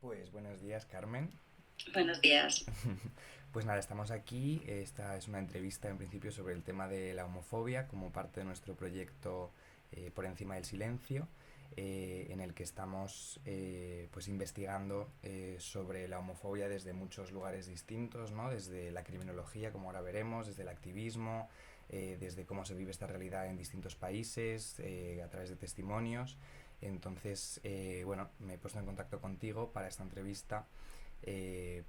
Pues buenos días, Carmen. Buenos días. Pues nada, estamos aquí. Esta es una entrevista en principio sobre el tema de la homofobia como parte de nuestro proyecto Por encima del silencio, en el que estamos pues investigando sobre la homofobia desde muchos lugares distintos, ¿no? Desde la criminología, como ahora veremos, desde el activismo, desde cómo se vive esta realidad en distintos países, a través de testimonios. Entonces, bueno, me he puesto en contacto contigo para esta entrevista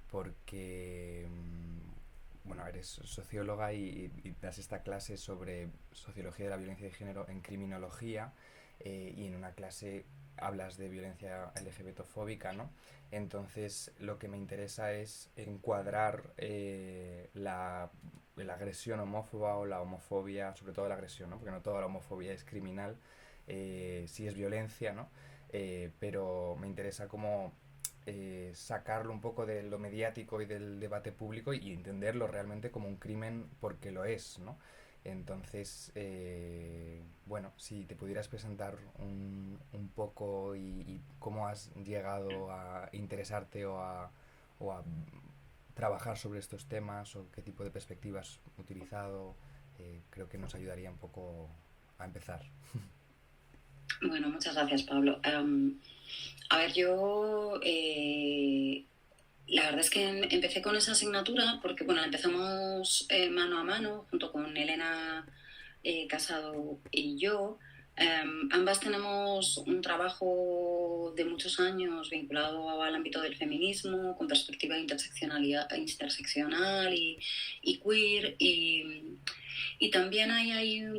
porque, bueno, eres socióloga y das esta clase sobre sociología de la violencia de género en criminología, y en una clase hablas de violencia LGBTfóbica, ¿no? Entonces, lo que me interesa es encuadrar la agresión homófoba o la homofobia, sobre todo la agresión, ¿no? Porque no toda la homofobia es criminal, sí es violencia, ¿no? Pero me interesa cómo sacarlo un poco de lo mediático y del debate público y entenderlo realmente como un crimen porque lo es, ¿no? Entonces, bueno, si te pudieras presentar un poco y cómo has llegado a interesarte o a trabajar sobre estos temas o qué tipo de perspectivas has utilizado, creo que nos ayudaría un poco a empezar. Bueno, muchas gracias, Pablo. A ver, yo la verdad es que empecé con esa asignatura porque, bueno, la empezamos mano a mano junto con Elena Casado y yo. Ambas tenemos un trabajo de muchos años vinculado al ámbito del feminismo, con perspectiva interseccional y queer. Y también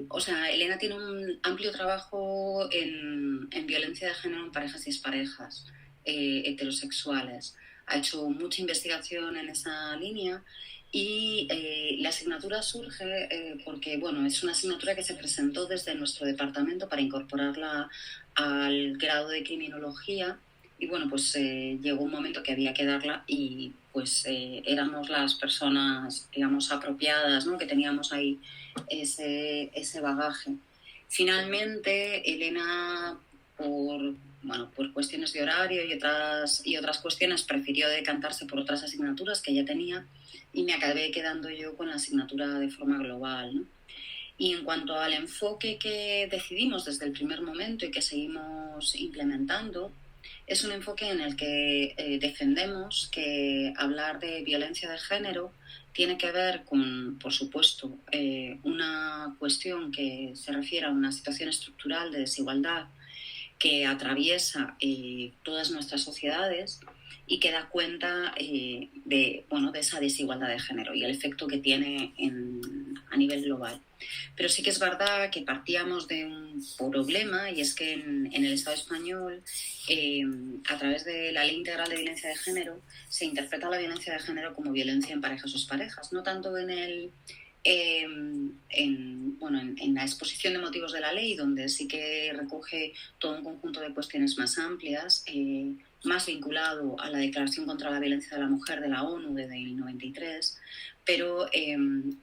o sea, Elena tiene un amplio trabajo en violencia de género en parejas y exparejas heterosexuales. Ha hecho mucha investigación en esa línea y la asignatura surge porque, bueno, es una asignatura que se presentó desde nuestro departamento para incorporarla al grado de criminología y, bueno, pues llegó un momento que había que darla y pues éramos las personas, digamos, apropiadas, ¿no? Que teníamos ahí ese bagaje. Finalmente, Elena, por cuestiones de horario y otras cuestiones, prefirió decantarse por otras asignaturas que ya tenía y me acabé quedando yo con la asignatura de forma global, ¿no? Y en cuanto al enfoque que decidimos desde el primer momento y que seguimos implementando, es un enfoque en el que defendemos que hablar de violencia de género tiene que ver con, por supuesto, una cuestión que se refiere a una situación estructural de desigualdad que atraviesa todas nuestras sociedades y que da cuenta de esa desigualdad de género y el efecto que tiene a nivel global. Pero sí que es verdad que partíamos de un problema y es que en el Estado español, eh, a través de la Ley Integral de Violencia de Género, se interpreta la violencia de género como violencia en parejas o exparejas, no tanto en la exposición de motivos de la ley, donde sí que recoge todo un conjunto de cuestiones más amplias, más vinculado a la Declaración contra la Violencia de la Mujer de la ONU desde el 93, pero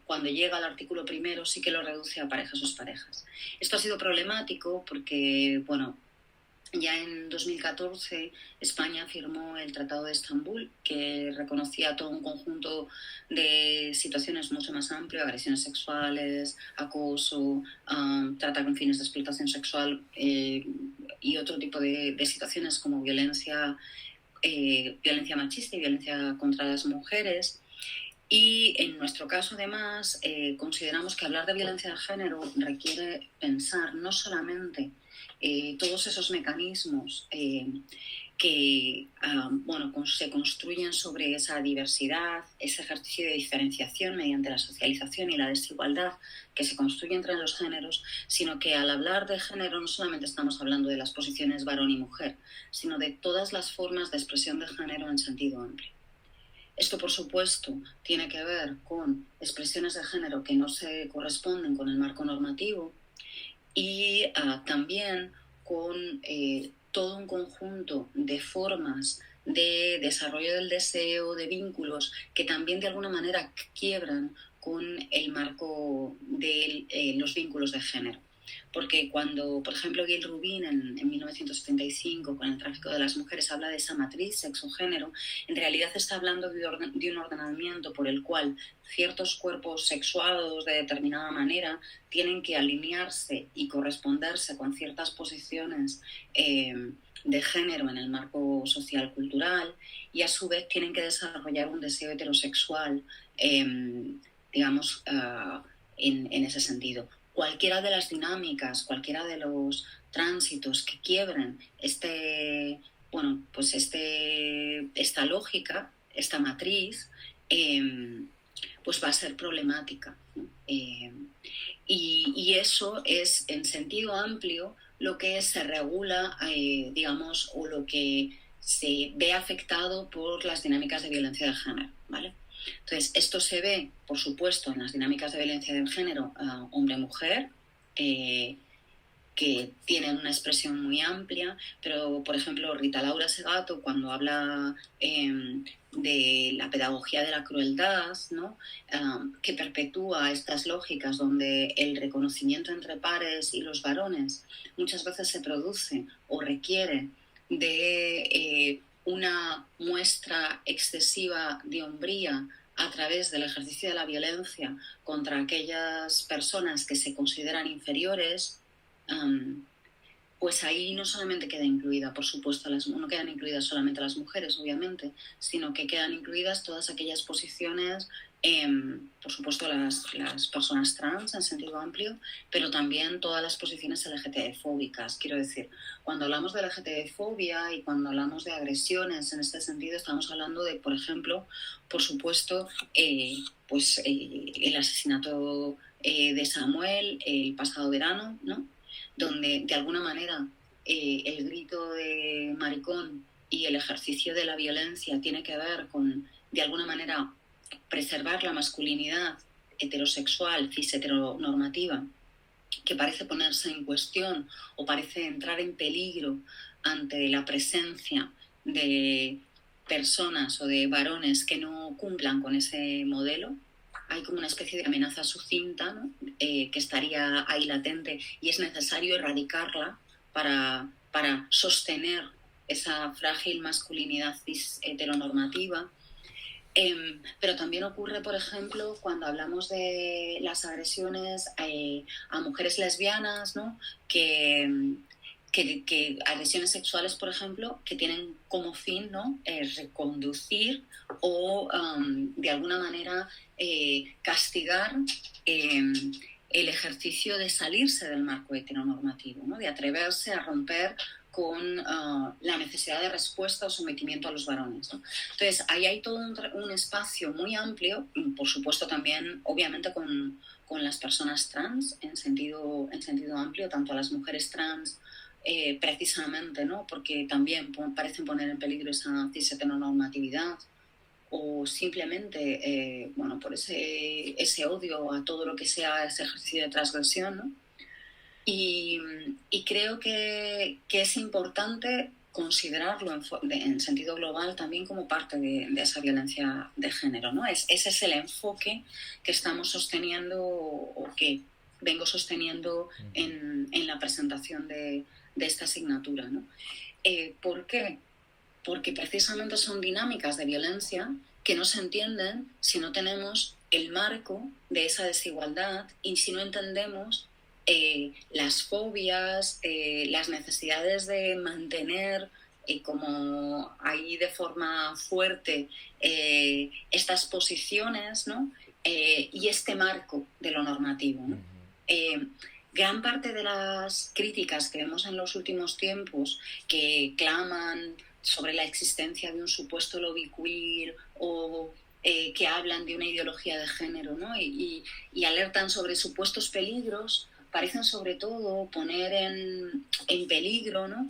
cuando llega al artículo primero sí que lo reduce a parejas o exparejas. Esto ha sido problemático porque, bueno, ya en 2014 España firmó el Tratado de Estambul, que reconocía todo un conjunto de situaciones mucho más amplio: agresiones sexuales, acoso, trata con fines de explotación sexual y otro tipo de situaciones como violencia machista y violencia contra las mujeres. Y en nuestro caso, además, consideramos que hablar de violencia de género requiere pensar no solamente todos esos mecanismos que se construyen sobre esa diversidad, ese ejercicio de diferenciación mediante la socialización y la desigualdad que se construye entre los géneros, sino que al hablar de género no solamente estamos hablando de las posiciones varón y mujer, sino de todas las formas de expresión de género en sentido amplio. Esto, por supuesto, tiene que ver con expresiones de género que no se corresponden con el marco normativo y también con todo un conjunto de formas de desarrollo del deseo, de vínculos que también de alguna manera quiebran con el marco de los vínculos de género. Porque cuando, por ejemplo, Gail Rubin en 1975, con el tráfico de las mujeres, habla de esa matriz sexo-género, en realidad está hablando de un ordenamiento por el cual ciertos cuerpos sexuados de determinada manera tienen que alinearse y corresponderse con ciertas posiciones de género en el marco social cultural, y a su vez tienen que desarrollar un deseo heterosexual, digamos, en ese sentido. Cualquiera de las dinámicas, cualquiera de los tránsitos que quiebren pues esta lógica, esta matriz, pues va a ser problemática, ¿no? Y eso es, en sentido amplio, lo que se regula, digamos, o lo que se ve afectado por las dinámicas de violencia de género, ¿vale? Entonces, esto se ve, por supuesto, en las dinámicas de violencia de género hombre-mujer, que tienen una expresión muy amplia, pero, por ejemplo, Rita Laura Segato, cuando habla de la pedagogía de la crueldad, ¿no? Que perpetúa estas lógicas donde el reconocimiento entre pares y los varones muchas veces se produce o requiere de una muestra excesiva de hombría a través del ejercicio de la violencia contra aquellas personas que se consideran inferiores, pues ahí no solamente queda incluida, por supuesto, no quedan incluidas solamente las mujeres, obviamente, sino que quedan incluidas todas aquellas posiciones, por supuesto las personas trans en sentido amplio, pero también todas las posiciones LGTB-fóbicas. Quiero decir, cuando hablamos de LGTB-fobia y cuando hablamos de agresiones en este sentido, estamos hablando de, por ejemplo, por supuesto, el asesinato de Samuel el pasado verano, ¿no? Donde de alguna manera el grito de maricón y el ejercicio de la violencia tiene que ver con, de alguna manera, preservar la masculinidad heterosexual, cis-heteronormativa, que parece ponerse en cuestión o parece entrar en peligro ante la presencia de personas o de varones que no cumplan con ese modelo. Hay como una especie de amenaza sucinta, ¿no? Que estaría ahí latente, y es necesario erradicarla para sostener esa frágil masculinidad cis heteronormativa. Pero también ocurre, por ejemplo, cuando hablamos de las agresiones a mujeres lesbianas, ¿no? Que agresiones sexuales, por ejemplo, que tienen como fin, ¿no? Reconducir o de alguna manera castigar el ejercicio de salirse del marco heteronormativo, ¿no? De atreverse a romper con la necesidad de respuesta o sometimiento a los varones, ¿no? Entonces, ahí hay todo un espacio muy amplio, por supuesto también, obviamente, con las personas trans en sentido amplio, tanto a las mujeres trans, precisamente, ¿no? Porque también parecen poner en peligro esa cis-heteronormatividad, o simplemente, por ese odio a todo lo que sea ese ejercicio de transgresión, ¿no? Y creo que es importante considerarlo en sentido global también como parte de esa violencia de género, ¿no? Ese es el enfoque que estamos sosteniendo o que vengo sosteniendo en la presentación de esta asignatura, ¿no? ¿Por qué? Porque precisamente son dinámicas de violencia que no se entienden si no tenemos el marco de esa desigualdad y si no entendemos las fobias, las necesidades de mantener como ahí de forma fuerte estas posiciones, ¿no? Y este marco de lo normativo, ¿no? Gran parte de las críticas que vemos en los últimos tiempos que claman sobre la existencia de un supuesto lobby queer o que hablan de una ideología de género, ¿no? y alertan sobre supuestos peligros, parecen sobre todo poner en peligro, ¿no?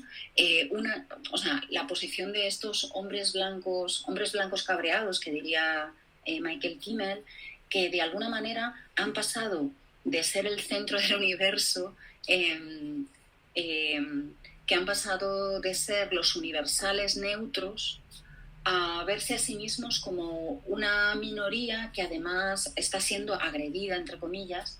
La posición de estos hombres blancos cabreados, que diría Michael Kimmel, que de alguna manera han pasado de ser el centro del universo, que han pasado de ser los universales neutros a verse a sí mismos como una minoría que además está siendo agredida, entre comillas,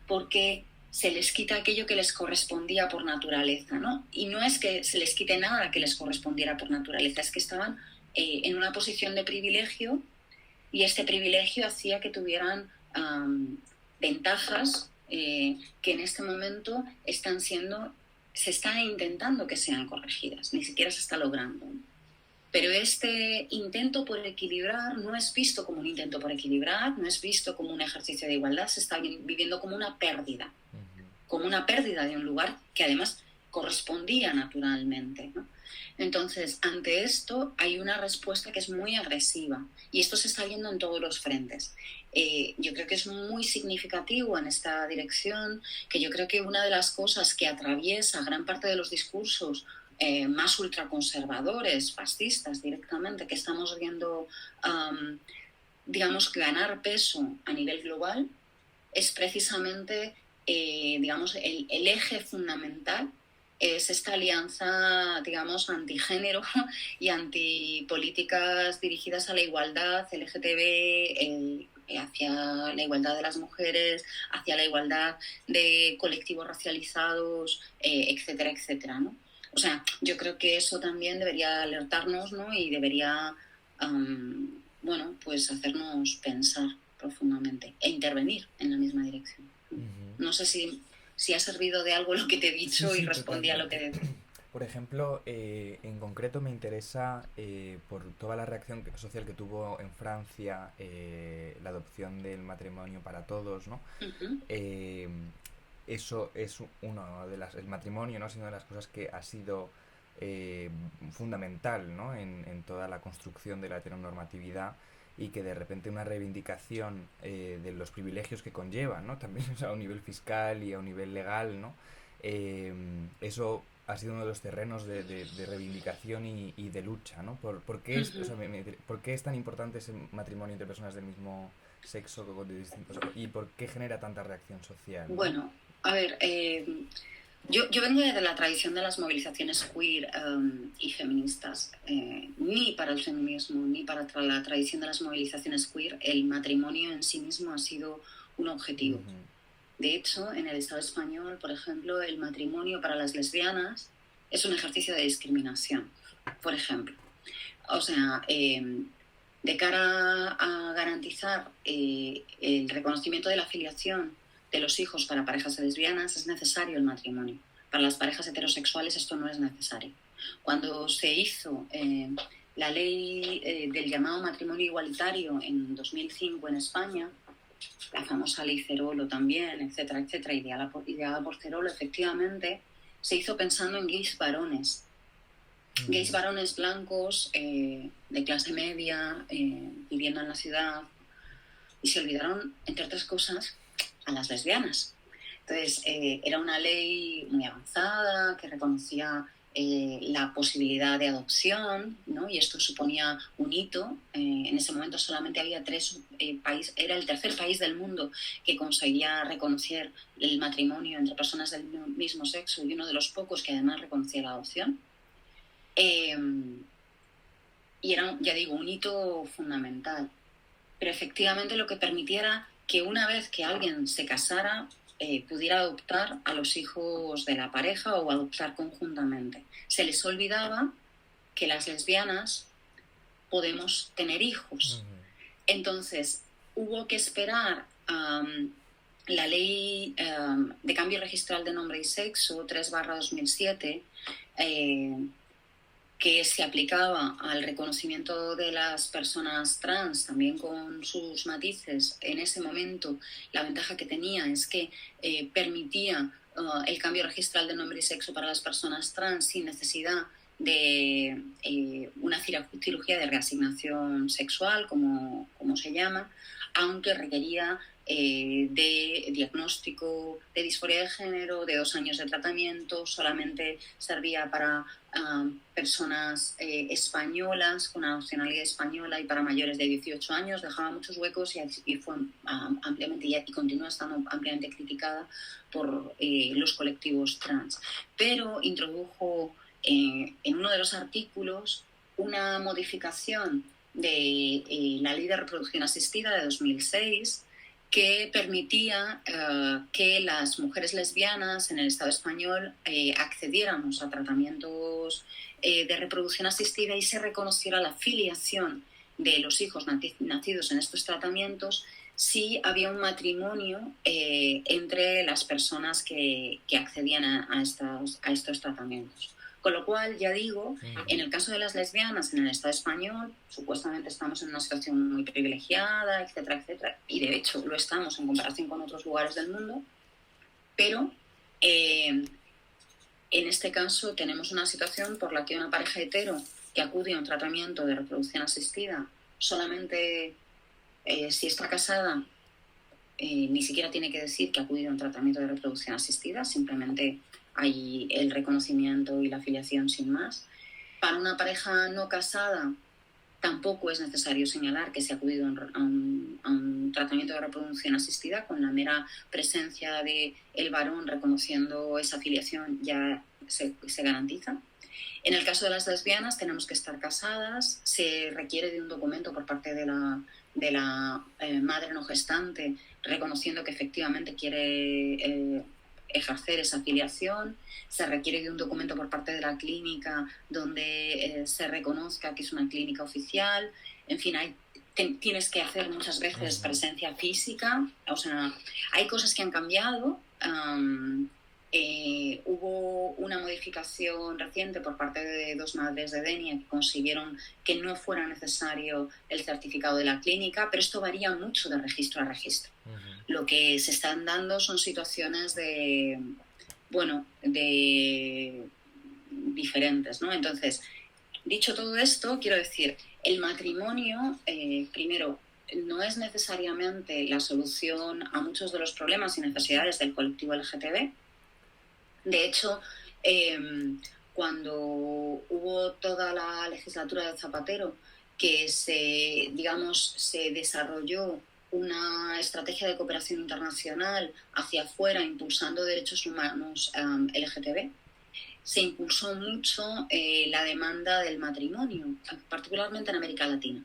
porque se les quita aquello que les correspondía por naturaleza, ¿no? Y no es que se les quite nada que les correspondiera por naturaleza, es que estaban en una posición de privilegio y este privilegio hacía que tuvieran ventajas que en este momento se está intentando que sean corregidas, ni siquiera se está logrando. Pero este intento por equilibrar no es visto como un intento por equilibrar, no es visto como un ejercicio de igualdad, se está viviendo como una pérdida, como una pérdida de un lugar que además correspondía naturalmente, ¿no? Entonces, ante esto hay una respuesta que es muy agresiva y esto se está viendo en todos los frentes. Yo creo que es muy significativo en esta dirección, que yo creo que una de las cosas que atraviesa gran parte de los discursos más ultraconservadores, fascistas directamente, que estamos viendo, digamos, ganar peso a nivel global, es precisamente, digamos, el eje fundamental es esta alianza, digamos, antigénero y antipolíticas dirigidas a la igualdad LGTB, hacia la igualdad de las mujeres, hacia la igualdad de colectivos racializados, etcétera, etcétera, ¿no? O sea, yo creo que eso también debería alertarnos, ¿no? Y debería, bueno, pues hacernos pensar profundamente e intervenir en la misma dirección. No sé si ha servido de algo lo que te he dicho Sí, y sí, respondí a lo totalmente. que... Por ejemplo, en concreto me interesa por toda la reacción social que tuvo en Francia la adopción del matrimonio para todos, ¿no? Ujú, Eh, Eso es uno de el matrimonio, ¿no? Es una de las cosas que ha sido eh, fundamental, ¿no? En toda la construcción de la heteronormatividad y que de repente una reivindicación de los privilegios que conlleva, ¿no? También o sea, a un nivel fiscal y a un nivel legal, ¿no? Eh, Eso ha sido uno de los terrenos de reivindicación y de lucha, ¿no? ¿Por qué es, o ujú. sea, ¿por qué es tan importante ese matrimonio entre personas del mismo sexo de distintos, y por qué genera tanta reacción social, ¿no? Bueno, a ver, yo vengo de la tradición de las movilizaciones queer y feministas. Ni para el feminismo ni para la tradición de las movilizaciones queer el matrimonio en sí mismo ha sido un objetivo. Ujú, De hecho, en el Estado español, por ejemplo, el matrimonio para las lesbianas es un ejercicio de discriminación, por ejemplo. O sea, de cara a garantizar el reconocimiento de la filiación de los hijos para parejas lesbianas es necesario el matrimonio. Para las parejas heterosexuales esto no es necesario. Cuando se hizo la ley del llamado matrimonio igualitario en 2005 en España, la famosa ley Cerolo también, etcétera, etcétera, ideada por Cerolo, efectivamente, se hizo pensando en gays varones blancos, de clase media, viviendo en la ciudad, y se olvidaron, entre otras cosas, a las lesbianas. Entonces, era una ley muy avanzada que reconocía la posibilidad de adopción, ¿no? Y esto suponía un hito. En ese momento solamente había tres países, era el tercer país del mundo que conseguía reconocer el matrimonio entre personas del mismo sexo y uno de los pocos que además reconocía la adopción. Eh, y era, ya digo, un hito fundamental. Pero efectivamente lo que permitiera que una vez que alguien se casara, pudiera adoptar a los hijos de la pareja o adoptar conjuntamente. Se les olvidaba que las lesbianas podemos tener hijos. ujú, Entonces, hubo que esperar la ley de cambio registral de nombre y sexo 3/2007, que se aplicaba al reconocimiento de las personas trans, también con sus matices. En ese momento, la ventaja que tenía es que permitía el cambio registral de nombre y sexo para las personas trans sin necesidad de una cirugía de reasignación sexual, como se llama, aunque requería de diagnóstico de disforia de género, de 2 años de tratamiento, solamente servía para personas españolas con la nacionalidad española y para mayores de 18 años, dejaba muchos huecos y fue ampliamente y continúa estando ampliamente criticada por los colectivos trans. Pero introdujo en uno de los artículos una modificación de la Ley de Reproducción Asistida de 2006 que permitía que las mujeres lesbianas en el Estado español accediéramos a tratamientos de reproducción asistida y se reconociera la filiación de los hijos nacidos en estos tratamientos si había un matrimonio entre las personas que accedían a estos tratamientos. Con lo cual, ya digo, en el caso de las lesbianas en el Estado español, supuestamente estamos en una situación muy privilegiada, etcétera, etcétera, y de hecho lo estamos en comparación con otros lugares del mundo, pero en este caso tenemos una situación por la que una pareja hetero que acude a un tratamiento de reproducción asistida solamente si está casada, ni siquiera tiene que decir que ha acudido a un tratamiento de reproducción asistida, simplemente hay el reconocimiento y la afiliación sin más. Para una pareja no casada tampoco es necesario señalar que se ha acudido a un tratamiento de reproducción asistida, con la mera presencia del varón reconociendo esa afiliación ya se garantiza. En el caso de las lesbianas tenemos que estar casadas, se requiere de un documento por parte de la madre no gestante reconociendo que efectivamente quiere ejercer esa afiliación, se requiere de un documento por parte de la clínica donde se reconozca que es una clínica oficial, en fin, tienes que hacer muchas veces presencia física, o sea, hay cosas que han cambiado. Hubo una modificación reciente por parte de 2 madres de Denia que consiguieron que no fuera necesario el certificado de la clínica, pero esto varía mucho de registro a registro. Lo que se están dando son situaciones de diferentes, ¿no? Entonces, dicho todo esto, quiero decir, el matrimonio, primero, no es necesariamente la solución a muchos de los problemas y necesidades del colectivo LGTB. De hecho, cuando hubo toda la legislatura de Zapatero, que se desarrolló una estrategia de cooperación internacional hacia afuera, impulsando derechos humanos LGTB, se impulsó mucho la demanda del matrimonio, particularmente en América Latina.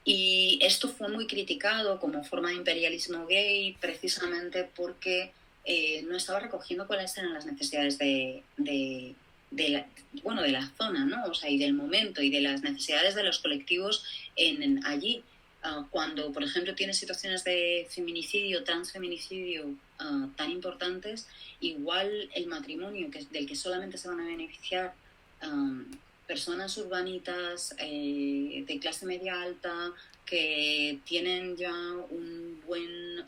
Y esto fue muy criticado como forma de imperialismo gay, precisamente porque no estaba recogiendo cuáles eran las necesidades de la zona, ¿no? O sea, y del momento y de las necesidades de los colectivos allí. Cuando, por ejemplo, tienes situaciones de feminicidio, transfeminicidio tan importantes, igual el matrimonio del que solamente se van a beneficiar personas urbanitas de clase media alta que tienen ya un buen,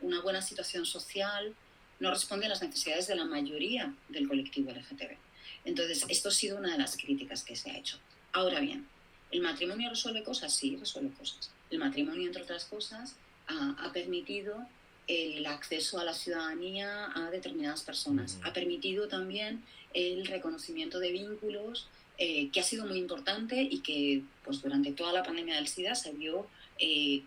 una buena situación social, no responde a las necesidades de la mayoría del colectivo LGTB. Entonces, esto ha sido una de las críticas que se ha hecho. Ahora bien, ¿el matrimonio resuelve cosas? Sí, resuelve cosas. El matrimonio, entre otras cosas, ha permitido el acceso a la ciudadanía a determinadas personas. Ha permitido también el reconocimiento de vínculos, que ha sido muy importante y que pues, durante toda la pandemia del SIDA se vio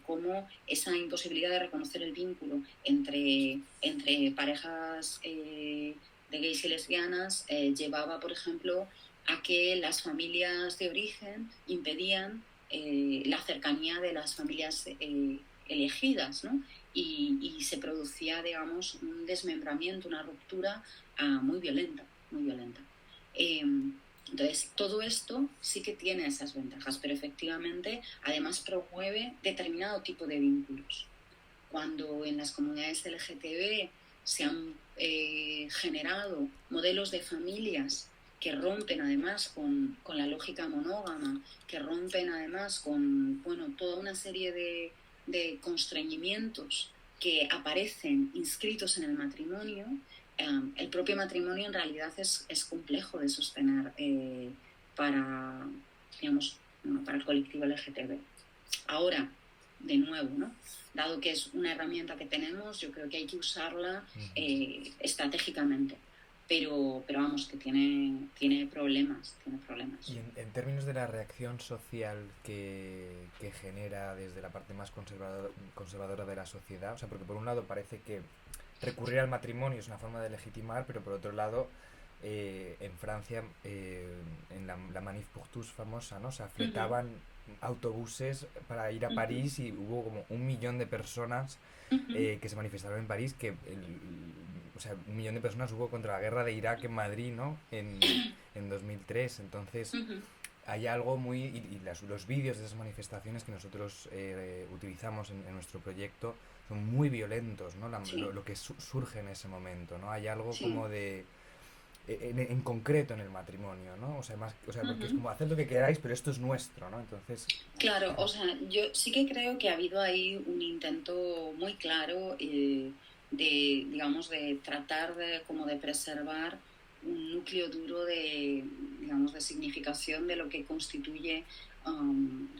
cómo esa imposibilidad de reconocer el vínculo entre parejas de gays y lesbianas llevaba, por ejemplo, a que las familias de origen impedían la cercanía de las familias elegidas, ¿no? Y se producía, digamos, un desmembramiento, una ruptura muy violenta, muy violenta. Entonces, todo esto sí que tiene esas ventajas, pero efectivamente, además promueve determinado tipo de vínculos. Cuando en las comunidades LGTB se han generado modelos de familias que rompen además con la lógica monógama, que rompen además con toda una serie de constreñimientos que aparecen inscritos en el matrimonio, el propio matrimonio en realidad es complejo de sostener para el colectivo LGTB. Ahora, de nuevo, ¿no? Dado que es una herramienta que tenemos, yo creo que hay que usarla estratégicamente. Pero vamos, que tiene problemas. Y en términos de la reacción social que genera desde la parte más conservadora de la sociedad, o sea, porque por un lado parece que recurrir al matrimonio es una forma de legitimar, pero por otro lado, en Francia, en la Manif pour tous famosa, ¿no? O sea, fletaban autobuses para ir a Ujú, París y hubo como 1 millón de personas ujú. que se manifestaron en París, o sea, 1 millón de personas hubo contra la guerra de Irak en Madrid, ¿no? En 2003. Entonces, Ujú. hay algo muy... los vídeos de esas manifestaciones que nosotros utilizamos en nuestro proyecto son muy violentos, ¿no? Sí, Lo que surge en ese momento, ¿no? Hay algo sí. como de... En concreto en el matrimonio, ¿no? O sea, porque es Ujú. como, haced lo que queráis, pero esto es nuestro, ¿no? Entonces... Claro, o sea, yo sí que creo que ha habido ahí un intento muy claro de, digamos, de tratar de, como de preservar un núcleo duro de, digamos, de significación de lo que constituye,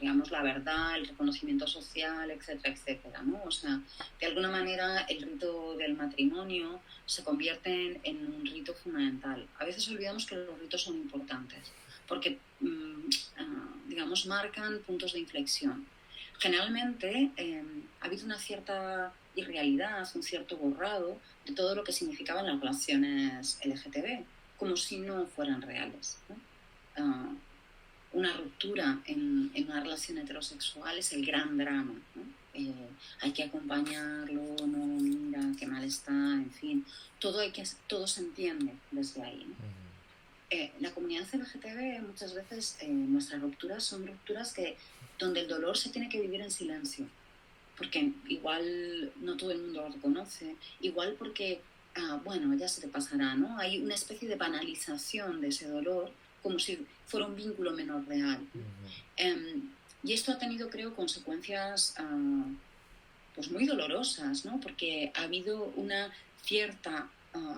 digamos, la verdad, el reconocimiento social, etcétera, etcétera, ¿no? O sea, de alguna manera el rito del matrimonio se convierte en un rito fundamental. A veces olvidamos que los ritos son importantes, porque digamos, marcan puntos de inflexión. Generalmente ha habido una cierta irrealidad, un cierto borrado de todo lo que significaban las relaciones LGTB, como si no fueran reales, ¿no? Uh, una ruptura en una relación heterosexual es el gran drama, ¿no? Hay que acompañarlo, no, mira, qué mal está, en fin, todo se entiende desde ahí, ¿no? La comunidad LGTB muchas veces nuestras rupturas son rupturas donde el dolor se tiene que vivir en silencio, porque igual no todo el mundo lo reconoce, igual porque, bueno, ya se te pasará, ¿no? Hay una especie de banalización de ese dolor como si fuera un vínculo menor real, ¿no? Y esto ha tenido, creo, consecuencias pues muy dolorosas, ¿no? Porque ha habido una cierta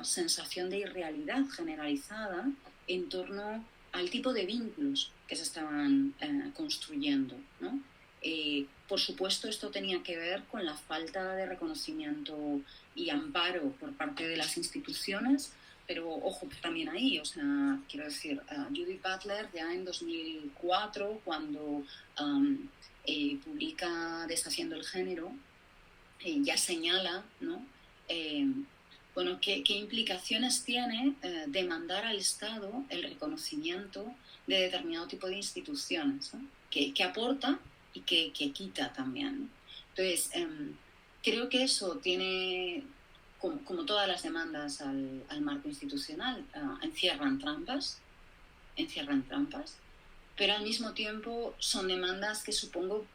sensación de irrealidad generalizada en torno al tipo de vínculos que se estaban construyendo, ¿no? Por supuesto, esto tenía que ver con la falta de reconocimiento y amparo por parte de las instituciones, pero ojo también ahí, o sea, quiero decir, Judith Butler ya en 2004, cuando publica Deshaciendo el género, ya señala, ¿no? Eh, bueno, qué implicaciones tiene demandar al Estado el reconocimiento de determinado tipo de instituciones, ¿no? Que aporta y que quita también, ¿no? Entonces, creo que eso tiene, como todas las demandas al marco institucional, encierran trampas, pero al mismo tiempo son demandas que supongo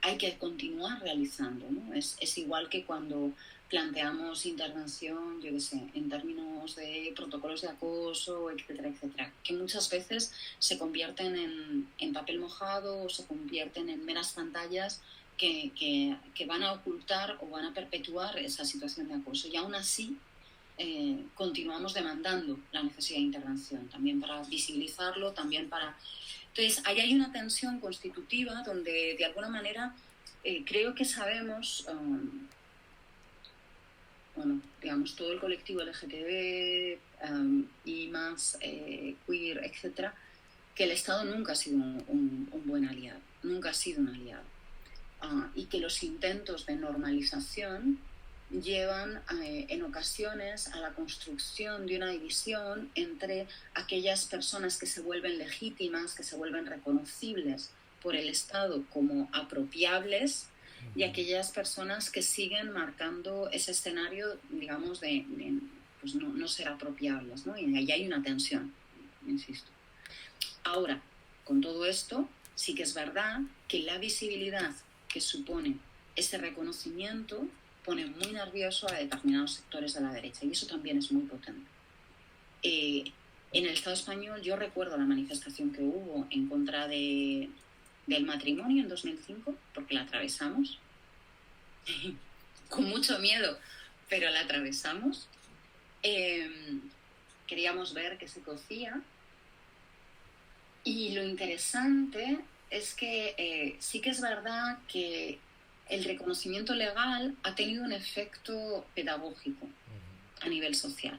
hay que continuar realizando, ¿no? Es igual que cuando planteamos intervención, yo qué sé, en términos de protocolos de acoso, etcétera, etcétera, que muchas veces se convierten en papel mojado o se convierten en meras pantallas que van a ocultar o van a perpetuar esa situación de acoso. Y aún así, continuamos demandando la necesidad de intervención, también para visibilizarlo, también para... Entonces, ahí hay una tensión constitutiva donde, de alguna manera, creo que sabemos, bueno, digamos, todo el colectivo LGTB y más queer, etcétera, que el Estado nunca ha sido un buen aliado, nunca ha sido un aliado. Y que los intentos de normalización llevan en ocasiones a la construcción de una división entre aquellas personas que se vuelven legítimas, que se vuelven reconocibles por el Estado como apropiables y aquellas personas que siguen marcando ese escenario, digamos, de pues no ser apropiables, ¿no? Y ahí hay una tensión, insisto. Ahora, con todo esto, sí que es verdad que la visibilidad que supone ese reconocimiento pone muy nervioso a determinados sectores de la derecha y eso también es muy potente. Eh, en el Estado español yo recuerdo la manifestación que hubo en contra del matrimonio en 2005, porque la atravesamos, con mucho miedo, pero la atravesamos. Eh, Queríamos ver qué se cocía. Y lo interesante es que sí que es verdad que el reconocimiento legal ha tenido un efecto pedagógico a nivel social.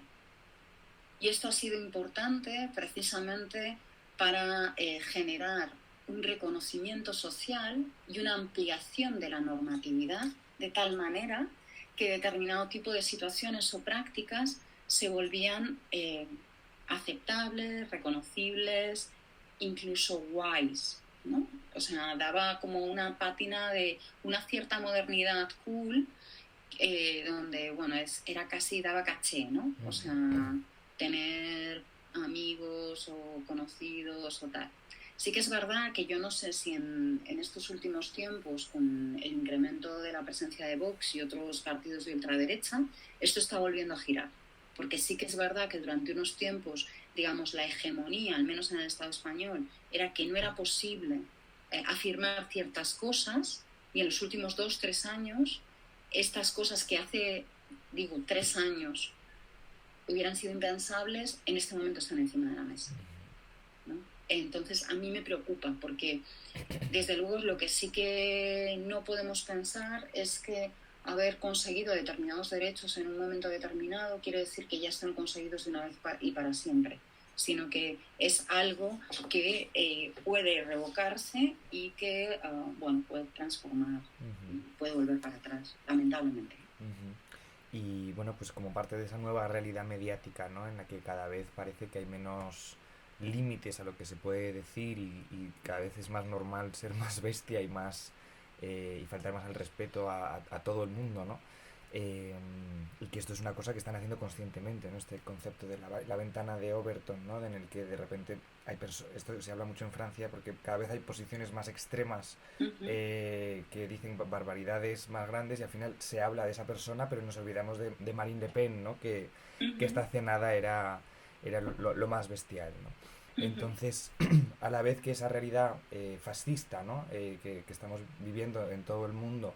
Y esto ha sido importante precisamente para generar un reconocimiento social y una ampliación de la normatividad de tal manera que determinado tipo de situaciones o prácticas se volvían aceptables, reconocibles, incluso guays, ¿no? O sea, daba como una pátina de una cierta modernidad cool, donde, bueno, era casi, daba caché, ¿no? O sea, tener amigos o conocidos o tal. Sí que es verdad que yo no sé si en estos últimos tiempos, con el incremento de la presencia de Vox y otros partidos de ultraderecha, esto está volviendo a girar. Porque sí que es verdad que durante unos tiempos, digamos, la hegemonía, al menos en el Estado español, era que no era posible afirmar ciertas cosas, y en los últimos 2-3 años, estas cosas que hace, digo, 3 años hubieran sido impensables, en este momento están encima de la mesa, ¿no? Entonces a mí me preocupa, porque desde luego lo que sí que no podemos pensar es que haber conseguido determinados derechos en un momento determinado quiere decir que ya están conseguidos de una vez y para siempre, sino que es algo que puede revocarse y que bueno, puede transformar, puede volver para atrás, lamentablemente. Y bueno, pues como parte de esa nueva realidad mediática, ¿no? En la que cada vez parece que hay menos límites a lo que se puede decir y cada vez es más normal ser más bestia y más y faltar más al respeto a todo el mundo, ¿no? Y que esto es una cosa que están haciendo conscientemente, ¿no? Este concepto de la ventana de Overton, ¿no? En el que de repente esto se habla mucho en Francia porque cada vez hay posiciones más extremas que dicen barbaridades más grandes y al final se habla de esa persona, pero nos olvidamos de Marine Le Pen, ¿no? Que esta cenada era lo más bestial, ¿no? Entonces, a la vez que esa realidad fascista, ¿no? Que estamos viviendo en todo el mundo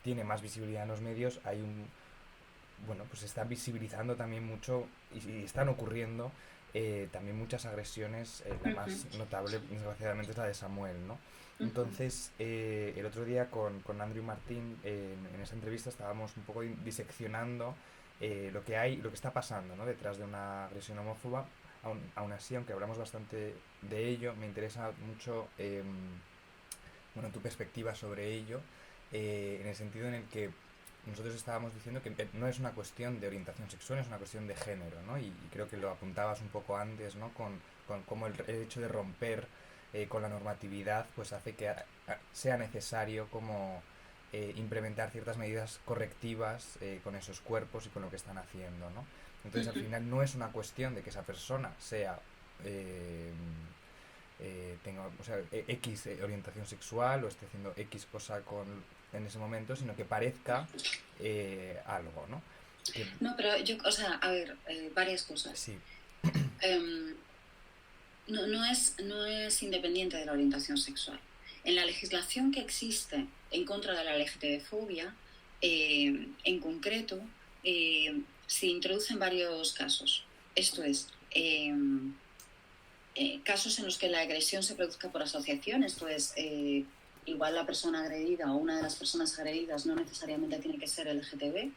tiene más visibilidad en los medios, bueno, pues se está visibilizando también mucho y están ocurriendo también muchas agresiones. La más notable, desgraciadamente, es la de Samuel, ¿no? Entonces, el otro día con Andrew Martín, en esa entrevista estábamos un poco diseccionando lo que está pasando, ¿no? Detrás de una agresión homófoba. Aún así, aunque hablamos bastante de ello, me interesa mucho bueno, tu perspectiva sobre ello, en el sentido en el que nosotros estábamos diciendo que no es una cuestión de orientación sexual, es una cuestión de género, ¿no? Y creo que lo apuntabas un poco antes, ¿no? Con cómo el hecho de romper con la normatividad pues hace que sea necesario como implementar ciertas medidas correctivas con esos cuerpos y con lo que están haciendo, ¿no? Entonces al final no es una cuestión de que esa persona sea tenga, o sea, X orientación sexual o esté haciendo X cosa en ese momento, sino que parezca algo, ¿no? No, pero yo, o sea, a ver, varias cosas. Sí. No es independiente de la orientación sexual. En la legislación que existe en contra de la LGTB-fobia, en concreto, se introducen varios casos. Esto es, casos en los que la agresión se produzca por asociación, esto es, igual la persona agredida o una de las personas agredidas no necesariamente tiene que ser LGTB,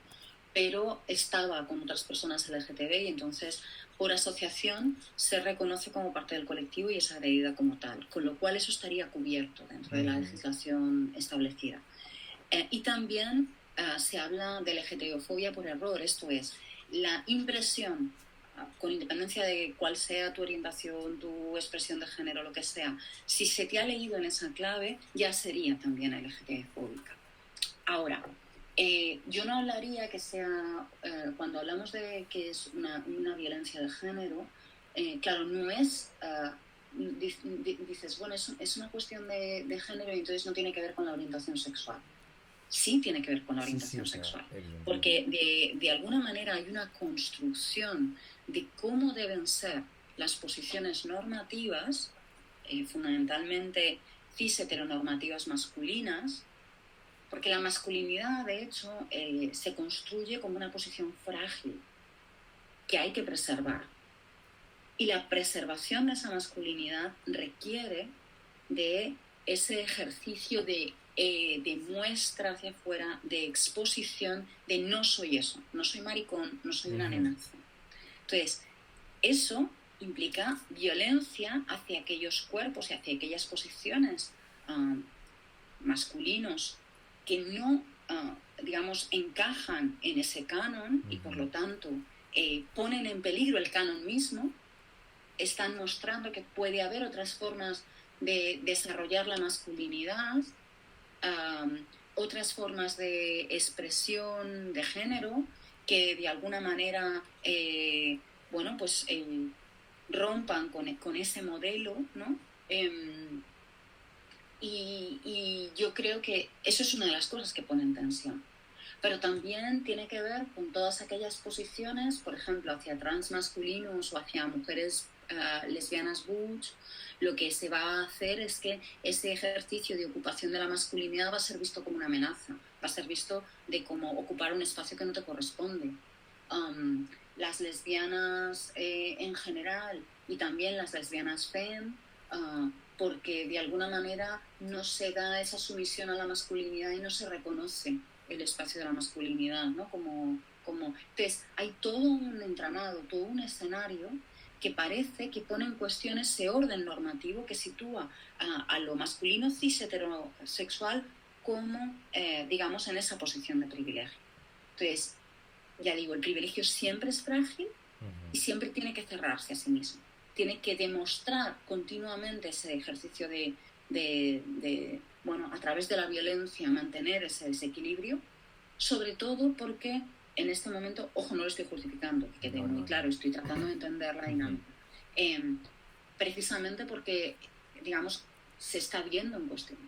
pero estaba con otras personas LGTB y entonces por asociación se reconoce como parte del colectivo y es agredida como tal, con lo cual eso estaría cubierto dentro de la legislación establecida. Y también se habla de LGTBofobia por error, esto es, la impresión, con independencia de cuál sea tu orientación, tu expresión de género, lo que sea, si se te ha leído en esa clave, ya sería también LGTB-fóbica. Ahora, yo no hablaría que sea, cuando hablamos de que es una violencia de género, claro, no es, dices, bueno, es una cuestión de género y entonces no tiene que ver con la orientación sexual. Sí tiene que ver con la orientación sexual, porque de alguna manera hay una construcción de cómo deben ser las posiciones normativas, fundamentalmente cis heteronormativas masculinas, porque la masculinidad, de hecho, se construye como una posición frágil que hay que preservar. Y la preservación de esa masculinidad requiere de ese ejercicio de muestra hacia afuera, de exposición, de no soy eso, no soy maricón, no soy una nenaza. Entonces, eso implica violencia hacia aquellos cuerpos y hacia aquellas posiciones masculinos que no, digamos, encajan en ese canon y por lo tanto ponen en peligro el canon mismo, están mostrando que puede haber otras formas de desarrollar la masculinidad, otras formas de expresión de género que de alguna manera, bueno, pues rompan con ese modelo, ¿no? Y yo creo que eso es una de las cosas que pone en tensión. Pero también tiene que ver con todas aquellas posiciones, por ejemplo, hacia transmasculinos o hacia mujeres lesbianas butch. Lo que se va a hacer es que ese ejercicio de ocupación de la masculinidad va a ser visto como una amenaza, va a ser visto de como ocupar un espacio que no te corresponde. Las lesbianas en general y también las lesbianas fem, porque de alguna manera no se da esa sumisión a la masculinidad y no se reconoce el espacio de la masculinidad, ¿no? Entonces, hay todo un entramado, todo un escenario que parece que pone en cuestión ese orden normativo que sitúa a lo masculino cis heterosexual como, digamos, en esa posición de privilegio. Entonces, ya digo, el privilegio siempre es frágil y siempre tiene que cerrarse a sí mismo. Tiene que demostrar continuamente ese ejercicio bueno, a través de la violencia, mantener ese desequilibrio, sobre todo porque en este momento, ojo, no lo estoy justificando, que quede muy claro, estoy tratando de entender la dinámica. Precisamente porque, digamos, se está viendo en cuestión.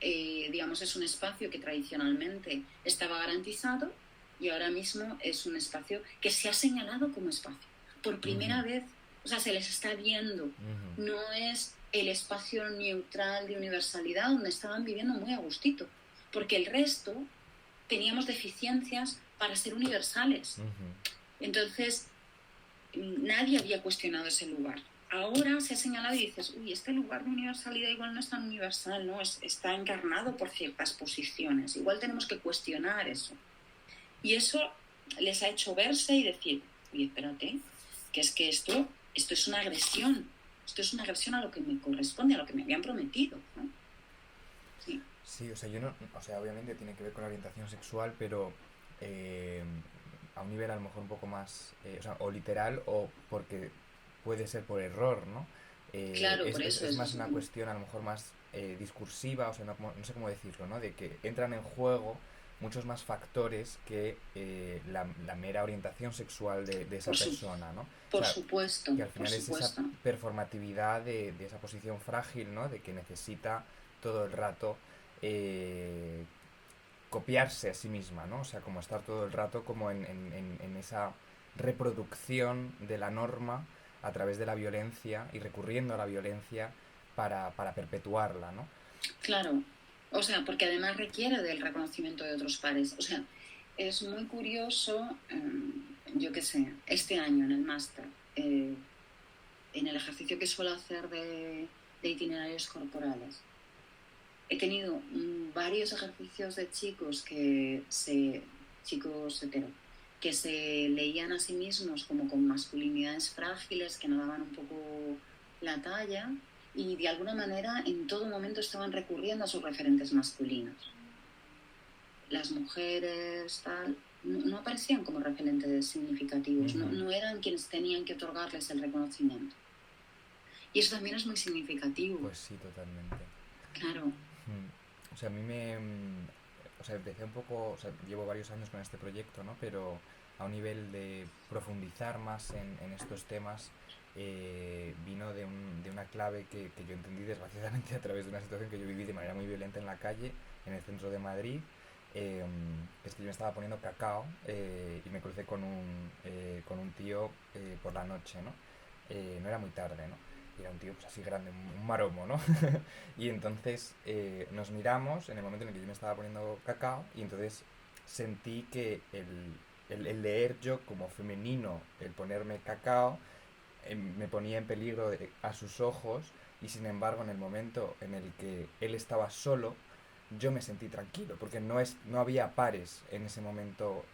Digamos, es un espacio que tradicionalmente estaba garantizado y ahora mismo es un espacio que se ha señalado como espacio. Por primera vez, o sea, se les está viendo. No es el espacio neutral de universalidad donde estaban viviendo muy a gustito, porque el resto teníamos deficiencias para ser universales. Entonces, nadie había cuestionado ese lugar. Ahora se ha señalado y dices, uy, este lugar de universalidad igual no es tan universal, ¿no? Está encarnado por ciertas posiciones. Igual tenemos que cuestionar eso. Y eso les ha hecho verse y decir, oye, espérate, que es que esto es una agresión. Esto es una agresión a lo que me corresponde, a lo que me habían prometido, ¿no? Sí. Sí, o sea, yo no, o sea, obviamente tiene que ver con la orientación sexual, pero a un nivel a lo mejor un poco más, o sea, o literal o porque puede ser por error, ¿no? Claro, por eso Es más es... una cuestión a lo mejor más discursiva, o sea, no sé cómo decirlo, ¿no? De que entran en juego muchos más factores que la mera orientación sexual de esa persona, ¿no? O Por sea, supuesto, que al por final es esa supuesto. performatividad de esa posición frágil, ¿no? De que necesita todo el rato copiarse a sí misma, ¿no? O sea, como estar todo el rato como en esa reproducción de la norma a través de la violencia y recurriendo a la violencia para perpetuarla, ¿no? Claro, o sea, porque además requiere del reconocimiento de otros pares. O sea, es muy curioso, yo qué sé, este año en el máster, en el ejercicio que suelo hacer de itinerarios corporales, he tenido varios ejercicios de chicos hetero, que se leían a sí mismos como con masculinidades frágiles, que no daban un poco la talla y de alguna manera en todo momento estaban recurriendo a sus referentes masculinos. Las mujeres, tal, no aparecían como referentes significativos, no eran quienes tenían que otorgarles el reconocimiento. Y eso también es muy significativo. Pues sí, totalmente. Claro. O sea, a mí o sea, empecé un poco, o sea, llevo varios años con este proyecto, ¿no? Pero a un nivel de profundizar más en estos temas, vino de una clave que yo entendí desgraciadamente a través de una situación que yo viví de manera muy violenta en la calle, en el centro de Madrid. Es que yo me estaba poniendo cacao y me crucé con un tío por la noche, ¿no? No era muy tarde, ¿no? Y era un tío pues así grande, un maromo, ¿no? Y entonces nos miramos en el momento en el que yo me estaba poniendo cacao y entonces sentí que el leer yo como femenino, el ponerme cacao, me ponía en peligro a sus ojos y sin embargo en el momento en el que él estaba solo, yo me sentí tranquilo porque no había pares en ese momento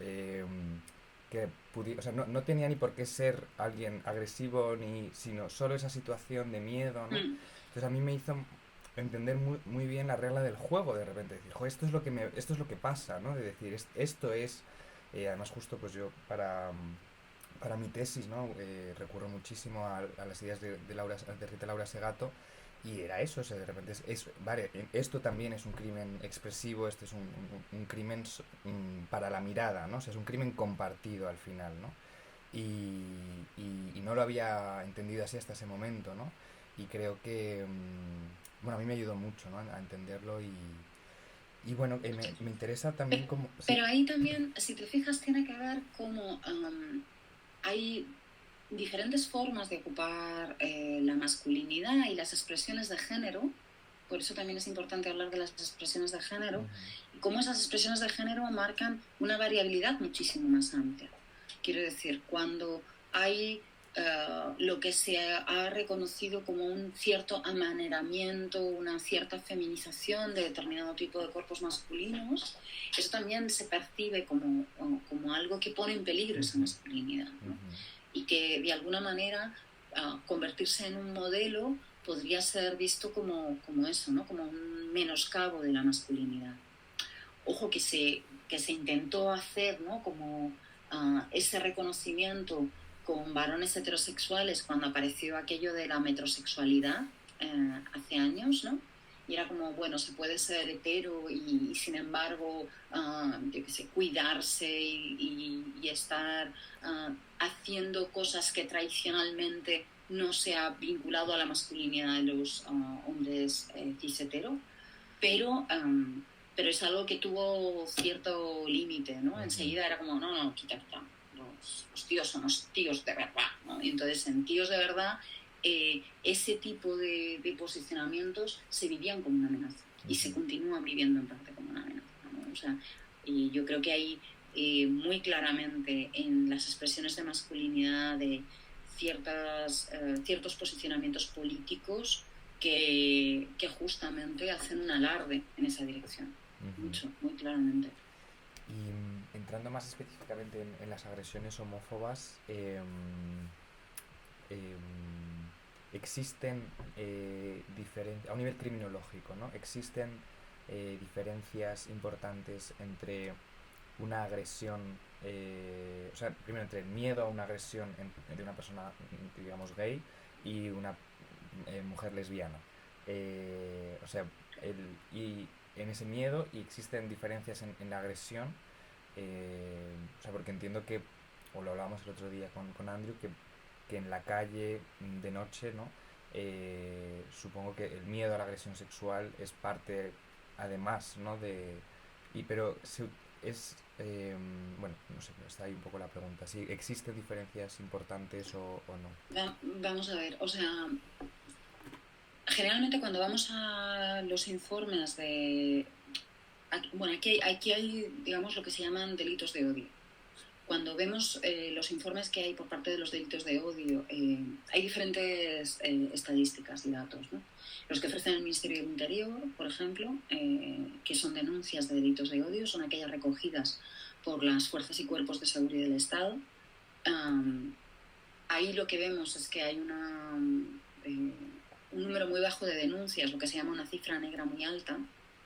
o sea, no tenía ni por qué ser alguien agresivo sino solo esa situación de miedo, ¿no? Entonces a mí me hizo entender muy bien la regla del juego de repente, decir, jo, esto es lo que pasa, ¿no? De decir, esto es, además justo pues yo para mi tesis, ¿no? Recurro muchísimo a las ideas de Rita Laura Segato Y era eso, o sea, de repente vale, esto también es un crimen expresivo, este es un crimen para la mirada, ¿no? O sea, es un crimen compartido al final, ¿no? Y no lo había entendido así hasta ese momento, ¿no? Y creo que, bueno, a mí me ayudó mucho, ¿no? A entenderlo y bueno, me interesa también como... Sí. Pero ahí también, si te fijas, tiene que ver cómo hay diferentes formas de ocupar la masculinidad y las expresiones de género. Por eso también es importante hablar de las expresiones de género, y cómo esas expresiones de género marcan una variabilidad muchísimo más amplia. Quiero decir, cuando hay lo que se ha reconocido como un cierto amaneramiento, una cierta feminización de determinado tipo de cuerpos masculinos, eso también se percibe como algo que pone en peligro esa masculinidad, ¿no? Y que de alguna manera convertirse en un modelo podría ser visto como eso, ¿no? Como un menoscabo de la masculinidad. Ojo que se intentó hacer, ¿no? Como ese reconocimiento con varones heterosexuales cuando apareció aquello de la metrosexualidad hace años, ¿no? Y era como, bueno, se puede ser hetero y sin embargo, yo qué sé, cuidarse y estar haciendo cosas que tradicionalmente no se ha vinculado a la masculinidad de los hombres cis hetero, pero es algo que tuvo cierto límite, ¿no? Enseguida era como, no, quita. Los tíos son los tíos de verdad, ¿no? Y entonces en tíos de verdad ese tipo de posicionamientos se vivían como una amenaza y se continúan viviendo en parte como una amenaza, ¿no? O sea, yo creo que hay muy claramente en las expresiones de masculinidad de ciertos posicionamientos políticos que justamente hacen un alarde en esa dirección. Mucho, muy claramente. Y entrando más específicamente en las agresiones homófobas, existen a un nivel criminológico, ¿no? Existen diferencias importantes entre una agresión, o sea, primero entre el miedo a una agresión de una persona, digamos, gay y una mujer lesbiana. O sea, y en ese miedo y existen diferencias en la agresión, o sea, porque entiendo que, o lo hablábamos el otro día con Andrew, que en la calle de noche, ¿no? Supongo que el miedo a la agresión sexual es parte, además, ¿no? Pero bueno, no sé, está ahí un poco la pregunta. Si existen diferencias importantes o no. Vamos a ver, o sea, generalmente cuando vamos a los informes de... Bueno, aquí hay, digamos, lo que se llaman delitos de odio. Cuando vemos los informes que hay por parte de los delitos de odio, hay diferentes estadísticas y datos, ¿no? Los que ofrece el Ministerio del Interior, por ejemplo, que son denuncias de delitos de odio, son aquellas recogidas por las fuerzas y cuerpos de seguridad del Estado. Ahí lo que vemos es que hay un número muy bajo de denuncias, lo que se llama una cifra negra muy alta,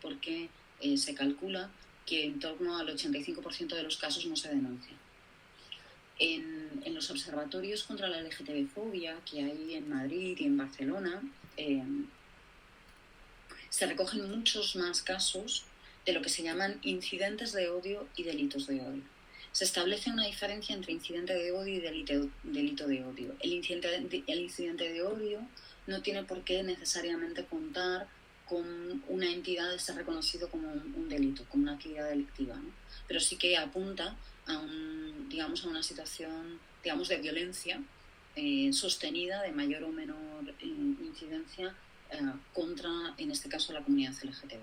porque se calcula que en torno al 85% de los casos no se denuncian. En los observatorios contra la LGTB-fobia que hay en Madrid y en Barcelona, se recogen muchos más casos de lo que se llaman incidentes de odio y delitos de odio. Se establece una diferencia entre incidente de odio y delito de odio. El incidente de odio no tiene por qué necesariamente contar con una entidad de ser reconocido como un delito, como una actividad delictiva, ¿no? Pero sí que apunta a una situación, digamos, de violencia sostenida de mayor o menor incidencia contra, en este caso, la comunidad LGTB.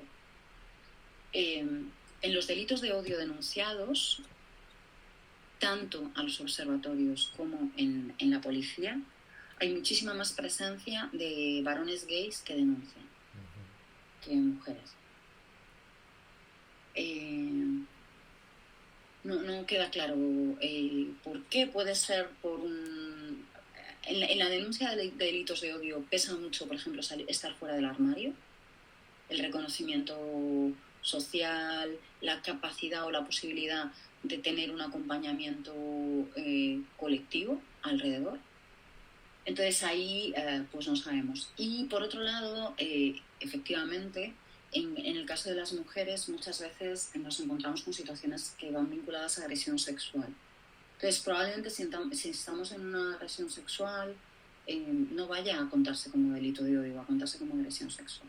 En los delitos de odio denunciados, tanto a los observatorios como en la policía, hay muchísima más presencia de varones gays que denuncian que mujeres. No queda claro por qué. Puede ser por un... En la denuncia de delitos de odio pesa mucho, por ejemplo, estar fuera del armario, el reconocimiento social, la capacidad o la posibilidad de tener un acompañamiento colectivo alrededor. Entonces ahí pues no sabemos. Y por otro lado, efectivamente, en el caso de las mujeres muchas veces nos encontramos con situaciones que van vinculadas a agresión sexual. Entonces probablemente si estamos en una agresión sexual, no vaya a contarse como delito de odio, va a contarse como agresión sexual.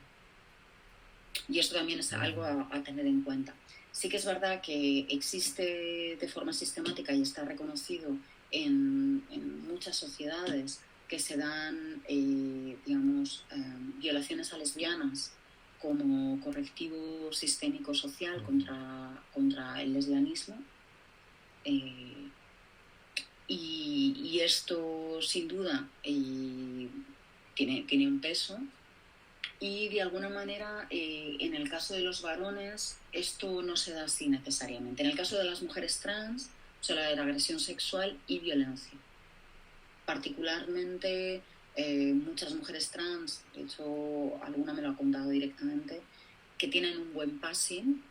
Y esto también es algo a tener en cuenta. Sí que es verdad que existe de forma sistemática y está reconocido en muchas sociedades que se dan, digamos, violaciones a lesbianas como correctivo sistémico social contra el lesbianismo. Y esto, sin duda, tiene un peso. Y de alguna manera, en el caso de los varones, esto no se da así necesariamente. En el caso de las mujeres trans, suele haber agresión sexual y violencia. Particularmente, muchas mujeres trans, de hecho, alguna me lo ha contado directamente, que tienen un buen passing,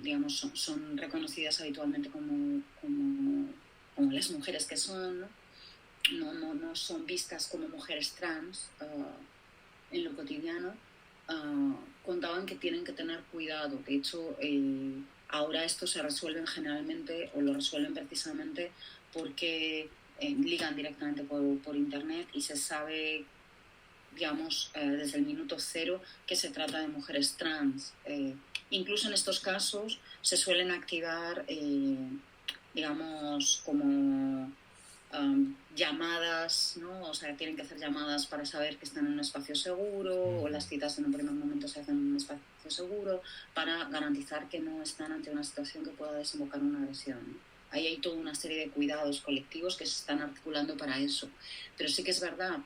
digamos, son reconocidas habitualmente como las mujeres que son, no son vistas como mujeres trans en lo cotidiano. Contaban que tienen que tener cuidado. De hecho, ahora esto se resuelven generalmente, o lo resuelven precisamente porque ligan directamente por internet y se sabe, digamos, desde el minuto cero que se trata de mujeres trans. Incluso en estos casos se suelen activar, digamos, como llamadas, ¿no? O sea, tienen que hacer llamadas para saber que están en un espacio seguro, o las citas en un primer momento se hacen en un espacio seguro, para garantizar que no están ante una situación que pueda desembocar en una agresión, ¿no? Ahí hay toda una serie de cuidados colectivos que se están articulando para eso. Pero sí que es verdad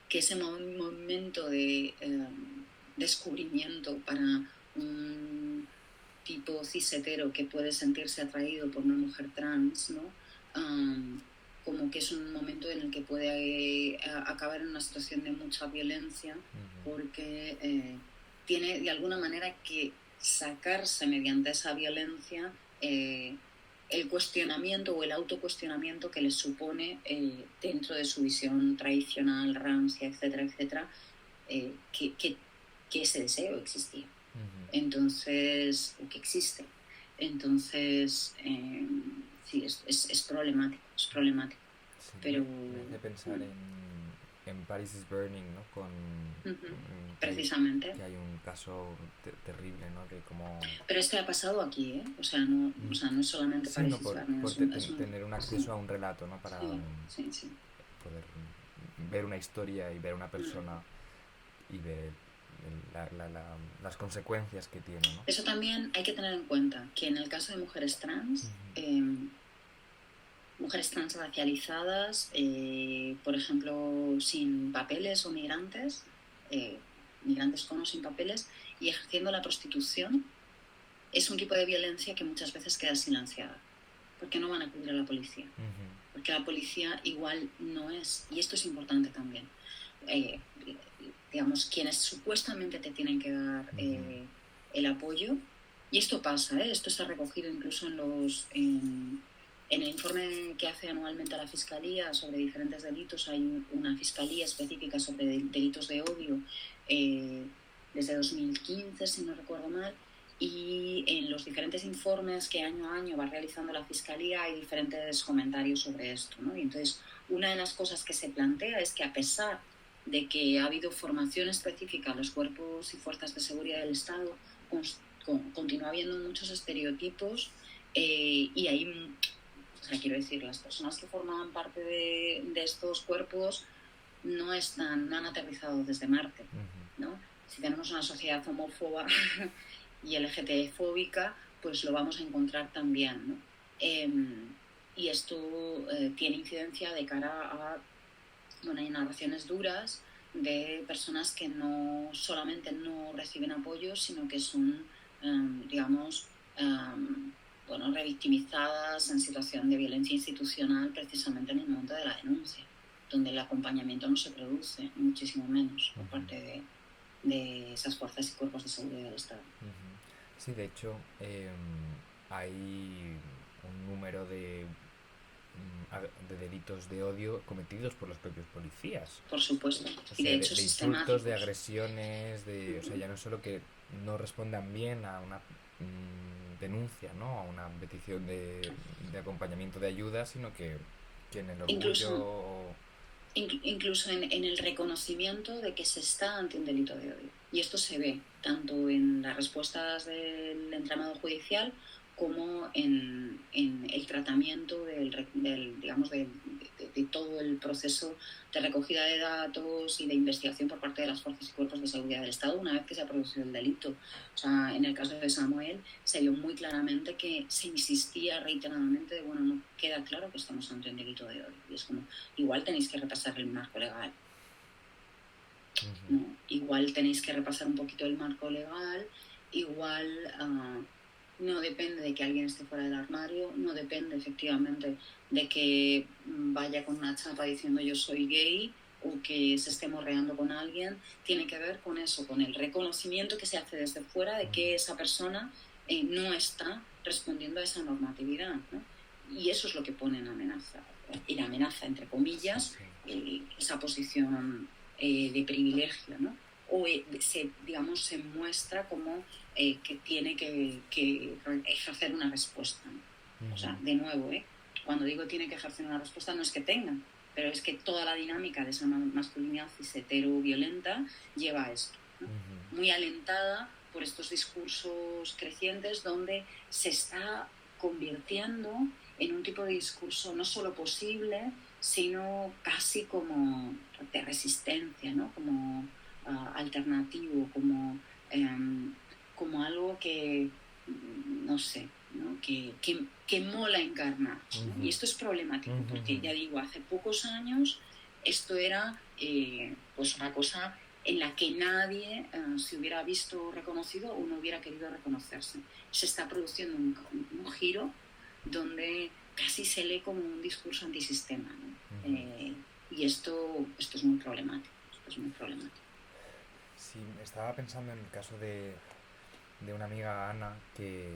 que ese momento de descubrimiento para un tipo cis-hetero que puede sentirse atraído por una mujer trans, ¿no? Como que es un momento en el que puede acabar en una situación de mucha violencia, porque tiene de alguna manera que sacarse mediante esa violencia el cuestionamiento o el autocuestionamiento que le supone dentro de su visión tradicional, rancia, etcétera, etcétera, que ese deseo existía. Entonces, o que existe. Entonces, sí, es problemático, es problemático. Sí, Pero me hace pensar en Paris is Burning, ¿no? precisamente. Que hay un caso terrible, ¿no? Que como... Pero este ha pasado aquí, ¿eh? O sea, no es solamente Sí, Paris no, is Burning, tener un acceso a un relato, ¿no? Para sí. poder ver una historia y ver a una persona y ver las consecuencias que tiene, ¿no? Eso también hay que tener en cuenta, que en el caso de mujeres trans, mujeres trans racializadas, por ejemplo, sin papeles o migrantes, migrantes con o sin papeles, y ejerciendo la prostitución, es un tipo de violencia que muchas veces queda silenciada, porque no van a acudir a la policía, porque la policía igual no es, y esto es importante también, digamos, quienes supuestamente te tienen que dar el apoyo, y esto pasa, esto está recogido incluso en el informe que hace anualmente a la Fiscalía sobre diferentes delitos. Hay una fiscalía específica sobre delitos de odio desde 2015, si no recuerdo mal, y en los diferentes informes que año a año va realizando la Fiscalía hay diferentes comentarios sobre esto, ¿no? Y entonces, una de las cosas que se plantea es que, a pesar de que ha habido formación específica a los cuerpos y fuerzas de seguridad del Estado, continúa habiendo muchos estereotipos y hay, o sea, quiero decir, las personas que forman parte de estos cuerpos no han aterrizado desde Marte, ¿no? Si tenemos una sociedad homófoba y LGTB-fóbica, pues lo vamos a encontrar también, ¿no? Y esto tiene incidencia de cara a, hay narraciones duras de personas que no solamente no reciben apoyo, sino que son, digamos, revictimizadas en situación de violencia institucional precisamente en el momento de la denuncia, donde el acompañamiento no se produce, muchísimo menos por parte de esas fuerzas y cuerpos de seguridad del Estado. Sí, de hecho, hay un número de de delitos de odio cometidos por los propios policías. Por supuesto. O Y de sea, hecho de insultos, de sistemáticos. agresiones, o sea, ya no solo que no respondan bien a una denuncia, ¿no? A una petición de acompañamiento de ayuda, sino que en el Incluso, orgullo... incluso en el reconocimiento de que se está ante un delito de odio. Y esto se ve tanto en las respuestas del entramado judicial como en el tratamiento digamos, de todo el proceso de recogida de datos y de investigación por parte de las fuerzas y cuerpos de seguridad del Estado una vez que se ha producido el delito. O sea, en el caso de Samuel se vio muy claramente que se insistía reiteradamente de, bueno, no queda claro que estamos ante un delito de odio. Y es como, igual tenéis que repasar el marco legal. ¿No? Igual tenéis que repasar un poquito el marco legal, igual no depende de que alguien esté fuera del armario, no depende efectivamente de que vaya con una chapa diciendo yo soy gay o que se esté morreando con alguien, tiene que ver con eso, con el reconocimiento que se hace desde fuera de que esa persona no está respondiendo a esa normatividad, ¿no? Y eso es lo que pone en amenaza, y la amenaza entre comillas, esa posición de privilegio, ¿no? O digamos, se muestra como que tiene que ejercer una respuesta, ¿no? O sea, de nuevo, cuando digo tiene que ejercer una respuesta no es que tenga, pero es que toda la dinámica de esa masculinidad cis hetero violenta lleva a esto, ¿no? Muy alentada por estos discursos crecientes donde se está convirtiendo en un tipo de discurso no solo posible, sino casi como de resistencia, ¿no? Como alternativo, como algo que, no sé, ¿no? Que mola encarnar, ¿no? Y esto es problemático, porque ya digo, hace pocos años esto era pues una cosa en la que nadie se hubiera visto reconocido o no hubiera querido reconocerse. Se está produciendo un giro donde casi se lee como un discurso antisistema, ¿no? Y esto es muy problemático. Esto es muy problemático. Sí, estaba pensando en el caso de una amiga, Ana, que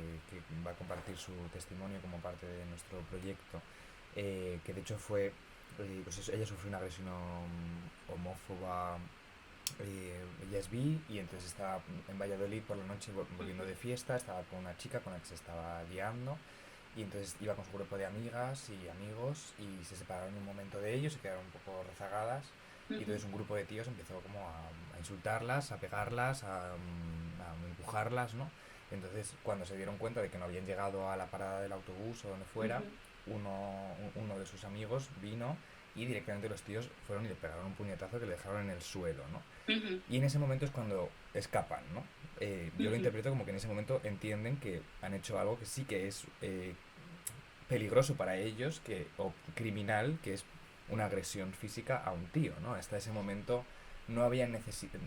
va a compartir su testimonio como parte de nuestro proyecto, que de hecho fue, pues ella sufrió una agresión homófoba, ella es bi y entonces estaba en Valladolid por la noche volviendo de fiesta, estaba con una chica con la que se estaba liando y entonces iba con su grupo de amigas y amigos y se separaron en un momento de ellos, se quedaron un poco rezagadas y entonces un grupo de tíos empezó como a insultarlas, a pegarlas, a empujarlas, ¿no? Entonces cuando se dieron cuenta de que no habían llegado a la parada del autobús o donde fuera, uno de sus amigos vino y directamente los tíos fueron y le pegaron un puñetazo que le dejaron en el suelo, ¿no? Y en ese momento es cuando escapan, ¿no? Yo lo interpreto como que en ese momento entienden que han hecho algo que sí que es peligroso para ellos o criminal, que es una agresión física a un tío, ¿no? Hasta ese momento no habían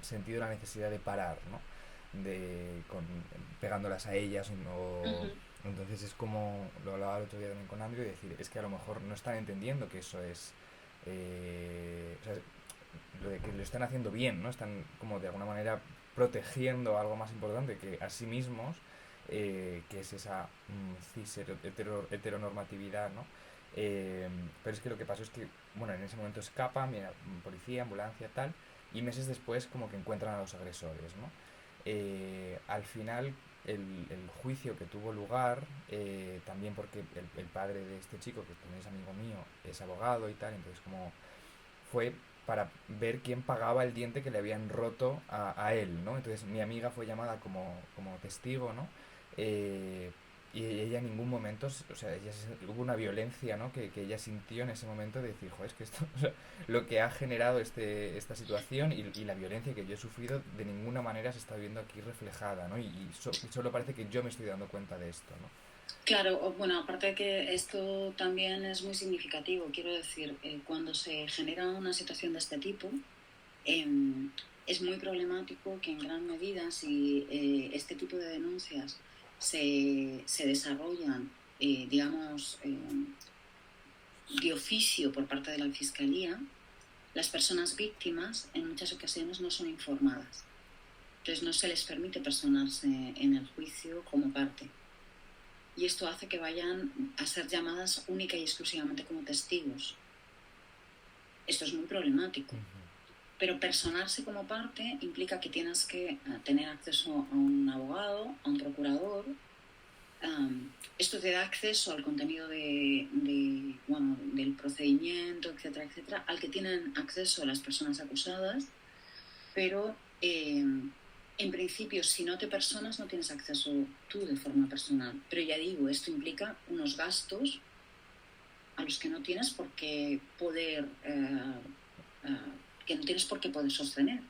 sentido la necesidad de parar, ¿no? Pegándolas a ellas entonces es como lo hablaba el otro día también con Andrew y decir, es que a lo mejor no están entendiendo que eso es o sea, lo de que lo están haciendo bien, ¿no? Están como de alguna manera protegiendo algo más importante que a sí mismos, que es esa cis heteronormatividad, ¿no? Pero es que lo que pasó es que, bueno, en ese momento escapan, viene policía, ambulancia, tal, y meses después como que encuentran a los agresores, ¿no? Al final el juicio que tuvo lugar, también porque el padre de este chico, que también es amigo mío, es abogado y tal, entonces como fue para ver quién pagaba el diente que le habían roto a él, ¿no? Entonces mi amiga fue llamada como testigo, ¿no? Y ella en ningún momento, o sea, hubo una violencia, ¿no? Que ella sintió en ese momento de decir, joder, es que esto, o sea, lo que ha generado esta situación y la violencia que yo he sufrido de ninguna manera se está viendo aquí reflejada, ¿no? Y solo parece que yo me estoy dando cuenta de esto, ¿no? Claro, bueno, aparte de que esto también es muy significativo, quiero decir, cuando se genera una situación de este tipo, es muy problemático que en gran medida si este tipo de denuncias se desarrollan, digamos, de oficio por parte de la Fiscalía, las personas víctimas en muchas ocasiones no son informadas. Entonces no se les permite personarse en el juicio como parte. y esto hace que vayan a ser llamadas única y exclusivamente como testigos. Esto es muy problemático. Pero personarse como parte implica que tienes que tener acceso a un abogado, a un procurador. Esto te da acceso al contenido del procedimiento, etcétera, etcétera, al que tienen acceso las personas acusadas, pero en principio, si no te personas, no tienes acceso tú de forma personal. Pero ya digo, esto implica unos gastos a los que no tienes por qué poder sostener.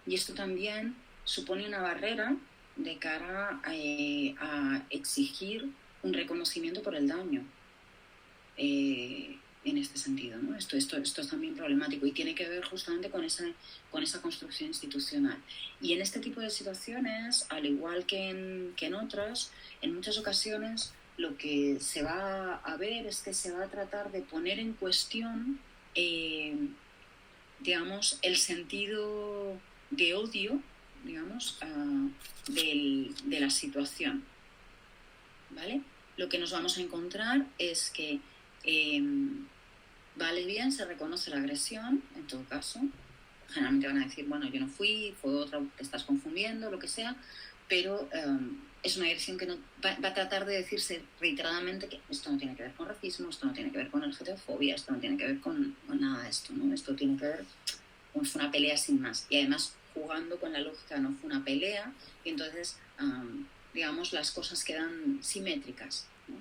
Y esto también supone una barrera de cara a exigir un reconocimiento por el daño. En este sentido, ¿no? Esto es también problemático y tiene que ver justamente con esa construcción institucional. Y en este tipo de situaciones, al igual que en otras, en muchas ocasiones lo que se va a ver es que se va a tratar de poner en cuestión, digamos, el sentido de odio, digamos, de la situación, ¿vale? Lo que nos vamos a encontrar es que vale bien, se reconoce la agresión, en todo caso. Generalmente van a decir, bueno, yo no fui, fue otra, te estás confundiendo, lo que sea, pero es una agresión que no, va a tratar de decirse reiteradamente que esto no tiene que ver con racismo, esto no tiene que ver con LGTBofobia, esto no tiene que ver con nada de esto, ¿no? Esto tiene que ver con fue una pelea sin más. Y además jugando con la lógica, no fue una pelea, y entonces, digamos, las cosas quedan simétricas, ¿no?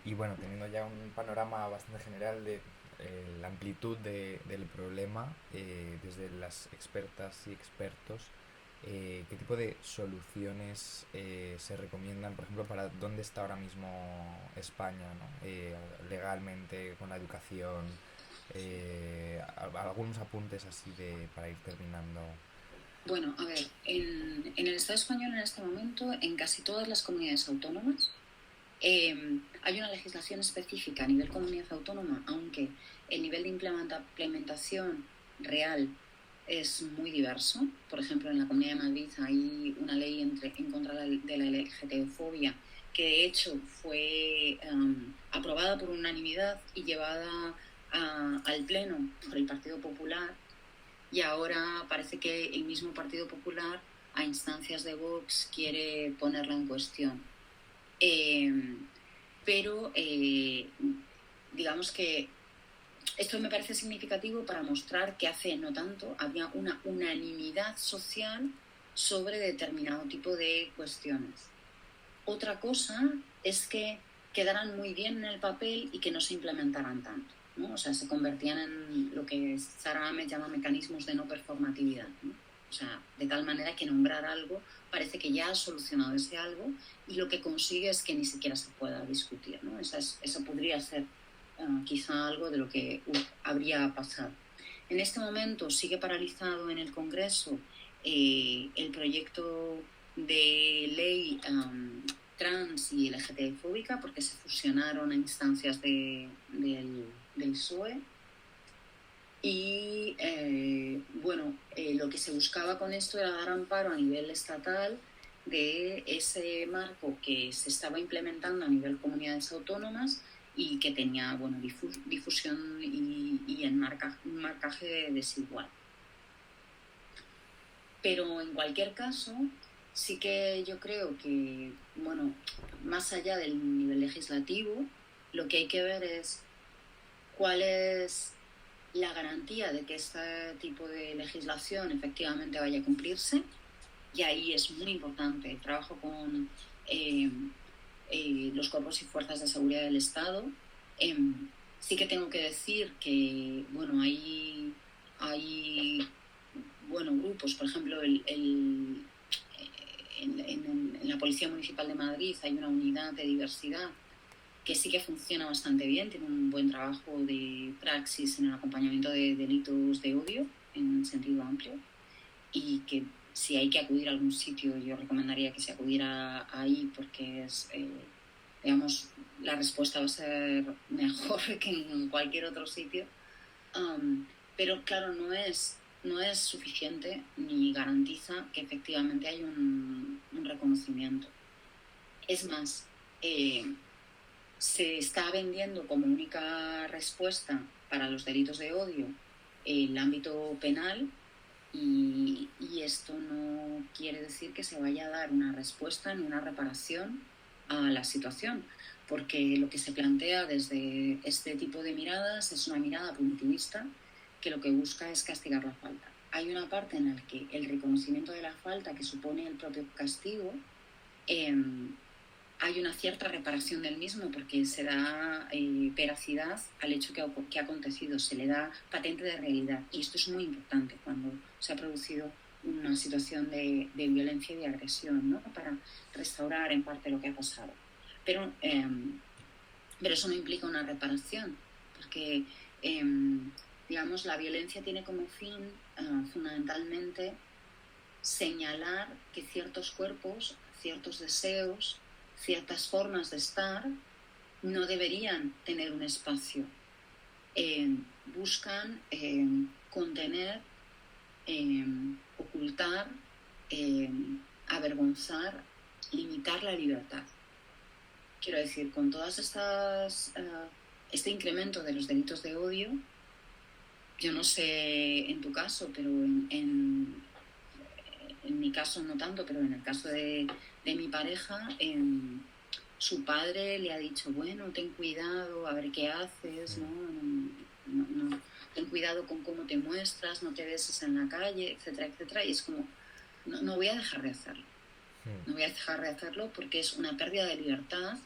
Y bueno, teniendo ya un panorama bastante general de la amplitud del problema, desde las expertas y expertos, ¿qué tipo de soluciones se recomiendan, por ejemplo, para dónde está ahora mismo España, ¿no? Legalmente, con la educación? Algunos apuntes así para ir terminando. Bueno, a ver, en el Estado español en este momento, en casi todas las comunidades autónomas, hay una legislación específica a nivel comunidad autónoma, aunque el nivel de implementación real es muy diverso. Por ejemplo, en la Comunidad de Madrid hay una ley en contra de la LGTBofobia que de hecho fue aprobada por unanimidad y llevada al Pleno por el Partido Popular, y ahora parece que el mismo Partido Popular, a instancias de Vox, quiere ponerla en cuestión. Pero digamos que esto me parece significativo para mostrar que hace no tanto había una unanimidad social sobre determinado tipo de cuestiones. Otra cosa es que quedaran muy bien en el papel y que no se implementaran tanto, ¿no? O sea, se convertían en lo que Sara Ahmed llama mecanismos de no performatividad, ¿no? O sea, de tal manera que nombrar algo parece que ya ha solucionado ese algo y lo que consigue es que ni siquiera se pueda discutir, ¿no? Eso podría ser quizá algo de lo que habría pasado. En este momento sigue paralizado en el Congreso el proyecto de ley trans y LGTB-fóbica porque se fusionaron a instancias del PSOE. Y lo que se buscaba con esto era dar amparo a nivel estatal de ese marco que se estaba implementando a nivel comunidades autónomas y que tenía difusión y un marcaje desigual. Pero en cualquier caso, sí que yo creo que, más allá del nivel legislativo, lo que hay que ver es cuál es la garantía de que este tipo de legislación efectivamente vaya a cumplirse, y ahí es muy importante el trabajo con los cuerpos y fuerzas de seguridad del Estado. Sí que tengo que decir que hay grupos, por ejemplo, en la Policía Municipal de Madrid hay una unidad de diversidad que sí que funciona bastante bien, tiene un buen trabajo de praxis en el acompañamiento de delitos de odio en sentido amplio, y que si hay que acudir a algún sitio yo recomendaría que se acudiera ahí porque la respuesta va a ser mejor que en cualquier otro sitio. Pero claro, no es no es suficiente ni garantiza que efectivamente hay un reconocimiento. Es más, se está vendiendo como única respuesta para los delitos de odio el ámbito penal y esto no quiere decir que se vaya a dar una respuesta ni una reparación a la situación, porque lo que se plantea desde este tipo de miradas es una mirada punitivista que lo que busca es castigar la falta. Hay una parte en la que el reconocimiento de la falta que supone el propio castigo, hay una cierta reparación del mismo porque se da veracidad al hecho que ha acontecido, se le da patente de realidad. Y esto es muy importante cuando se ha producido una situación de violencia y de agresión, ¿no? Para restaurar en parte lo que ha pasado. Pero eso no implica una reparación, porque digamos, la violencia tiene como fin fundamentalmente señalar que ciertos cuerpos, ciertos deseos, ciertas formas de estar no deberían tener un espacio. Buscan contener, ocultar, avergonzar, limitar la libertad. Quiero decir, con todas estas este incremento de los delitos de odio, yo no sé en tu caso, pero en mi caso no tanto, pero en el caso de mi pareja, su padre le ha dicho, bueno, ten cuidado, a ver qué haces, ¿no? Ten cuidado con cómo te muestras, no te beses en la calle, etcétera, etcétera. Y es como, no voy a dejar de hacerlo. No voy a dejar de hacerlo porque es una pérdida de libertad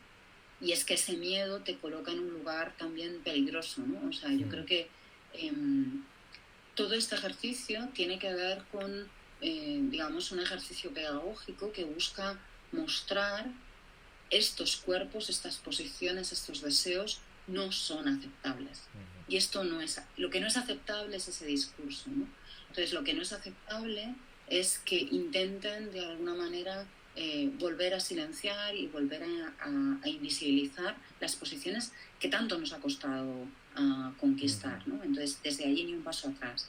y es que ese miedo te coloca en un lugar también peligroso, ¿no? O sea, yo creo que todo este ejercicio tiene que ver con, digamos, un ejercicio pedagógico que busca mostrar estos cuerpos, estas posiciones, estos deseos no son aceptables. Y esto no es, lo que no es aceptable es ese discurso, ¿no? Entonces, lo que no es aceptable es que intenten de alguna manera volver a silenciar y volver a invisibilizar las posiciones que tanto nos ha costado conquistar, ¿no? Entonces, desde allí ni un paso atrás.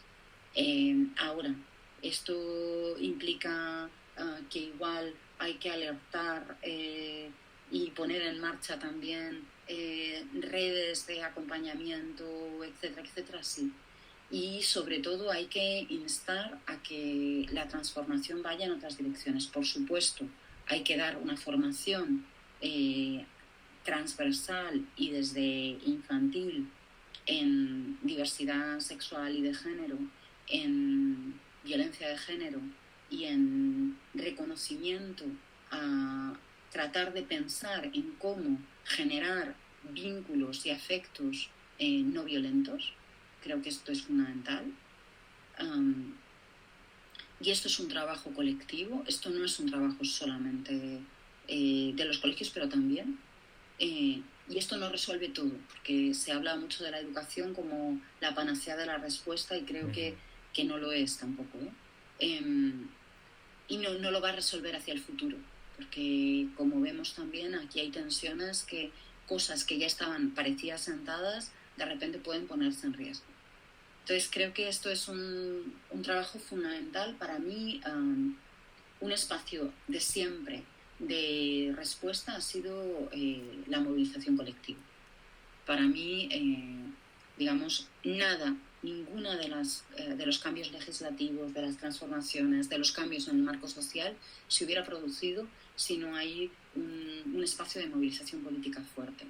Ahora, esto implica que igual hay que alertar y poner en marcha también redes de acompañamiento, etcétera, etcétera, sí. Y sobre todo hay que instar a que la transformación vaya en otras direcciones. Por supuesto, hay que dar una formación transversal y desde infantil en diversidad sexual y de género, en violencia de género y en reconocimiento a tratar de pensar en cómo generar vínculos y afectos no violentos. Creo que esto es fundamental. Y esto es un trabajo colectivo, esto no es un trabajo solamente de los colegios, pero también. Y esto no resuelve todo, porque se habla mucho de la educación como la panacea de la respuesta y creo que no lo es tampoco. Y no lo va a resolver hacia el futuro, porque como vemos también aquí hay tensiones que cosas que ya estaban parecidas sentadas de repente pueden ponerse en riesgo. Entonces creo que esto es un trabajo fundamental para mí. Un espacio de siempre de respuesta ha sido la movilización colectiva. Para mí, digamos, ninguna de los cambios legislativos, de las transformaciones, de los cambios en el marco social se hubiera producido si no hay un espacio de movilización política fuerte.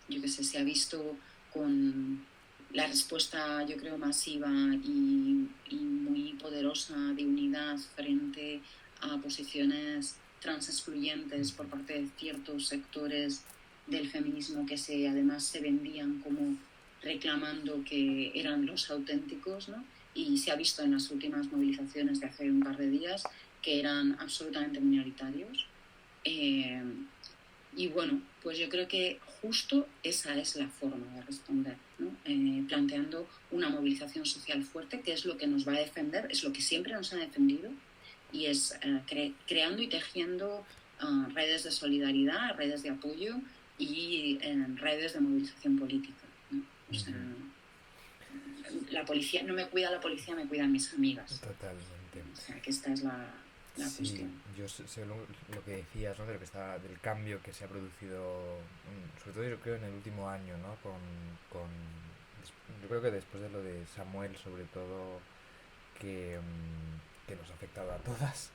Yo qué sé, se ha visto con la respuesta, yo creo, masiva y muy poderosa de unidad frente a posiciones transexcluyentes por parte de ciertos sectores del feminismo que además se vendían como reclamando que eran los auténticos, ¿no? Y se ha visto en las últimas movilizaciones de hace un par de días que eran absolutamente minoritarios. Y bueno, pues yo creo que justo esa es la forma de responder, ¿no? Planteando una movilización social fuerte, que es lo que nos va a defender, es lo que siempre nos ha defendido, y es creando y tejiendo redes de solidaridad, redes de apoyo y redes de movilización política, ¿no? O sea, la policía no me cuida, la policía me cuidan mis amigas. Totalmente. O sea, que esta es la Sí, cuestión. yo sé lo que decías, ¿no? De lo que está, del cambio que se ha producido, sobre todo yo creo en el último año, ¿no? Yo creo que después de lo de Samuel, sobre todo, que nos ha afectado a todas,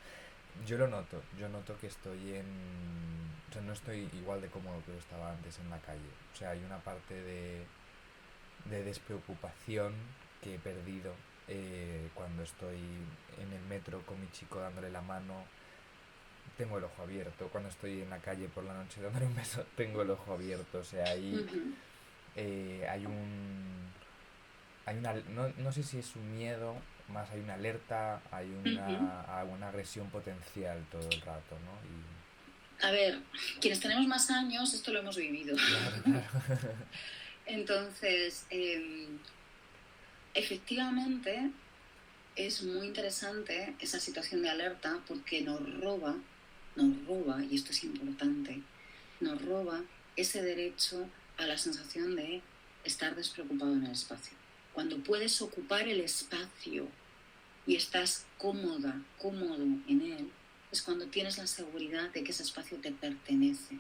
yo noto que estoy o sea, no estoy igual de cómodo que lo estaba antes en la calle. O sea, hay una parte de despreocupación que he perdido cuando estoy en el metro con mi chico dándole la mano. Tengo el ojo abierto. Cuando estoy en la calle por la noche dándole un beso, tengo el ojo abierto. O sea, ahí Ujú, hay un... Hay una, no sé si es un miedo, más hay una alerta, hay ujú. una agresión potencial todo el rato, ¿no? Y A ver, quienes tenemos más años, esto lo hemos vivido. claro, claro. Entonces, efectivamente, es muy interesante esa situación de alerta porque nos roba, y esto es importante, nos roba ese derecho a la sensación de estar despreocupado en el espacio. Cuando puedes ocupar el espacio y estás cómodo en él, es cuando tienes la seguridad de que ese espacio te pertenece.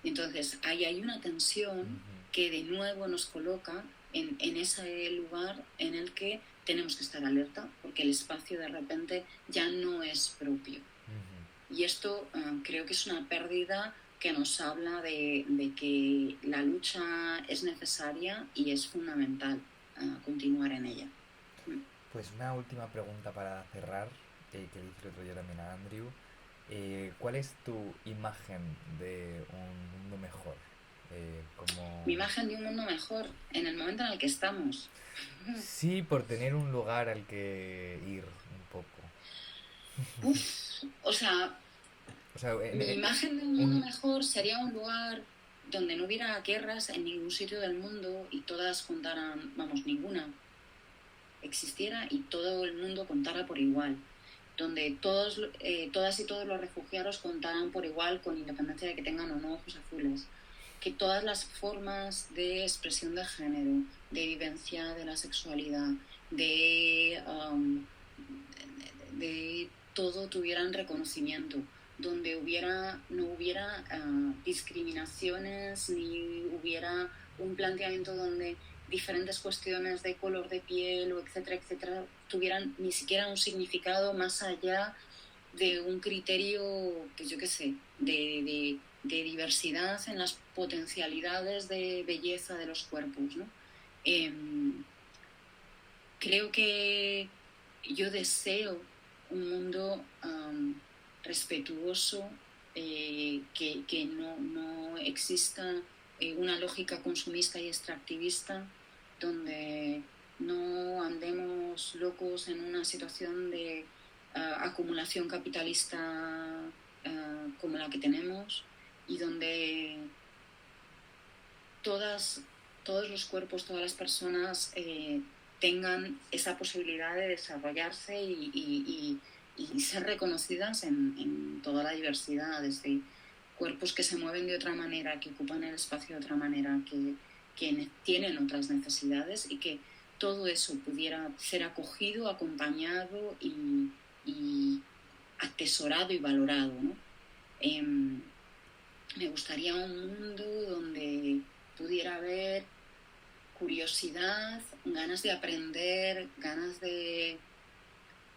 Y entonces ahí hay una tensión Ujú, que de nuevo nos coloca en ese lugar en el que tenemos que estar alerta porque el espacio de repente ya no es propio. ujú. Y esto creo que es una pérdida que nos habla de que la lucha es necesaria y es fundamental continuar en ella. Mm. Pues una última pregunta para cerrar, que le hice el otro día también a Andrew. ¿Cuál es tu imagen de un mundo mejor? Mi imagen de un mundo mejor en el momento en el que estamos. Sí, por tener un lugar al que ir un poco. Uf, o sea, O sea, mi imagen de un mundo un... mejor sería un lugar donde no hubiera guerras en ningún sitio del mundo y todas contaran, vamos, ninguna existiera y todo el mundo contara por igual, donde todas y todos los refugiados contaran por igual con independencia de que tengan o no ojos azules, que todas las formas de expresión de género, de vivencia de la sexualidad, de todo tuvieran reconocimiento, donde no hubiera discriminaciones ni hubiera un planteamiento donde diferentes cuestiones de color de piel o etcétera, etcétera, tuvieran ni siquiera un significado más allá de un criterio, pues yo qué sé, de diversidad en las potencialidades de belleza de los cuerpos, ¿no? Eh, Creo que yo deseo un mundo respetuoso, que no exista una lógica consumista y extractivista, donde no andemos locos en una situación de acumulación capitalista como la que tenemos y donde todas, todos los cuerpos, todas las personas tengan esa posibilidad de desarrollarse y ser reconocidas en toda la diversidad, desde cuerpos que se mueven de otra manera, que ocupan el espacio de otra manera, que tienen otras necesidades y que todo eso pudiera ser acogido, acompañado y atesorado y valorado, ¿no? Eh, Me gustaría un mundo donde pudiera haber curiosidad, ganas de aprender, ganas de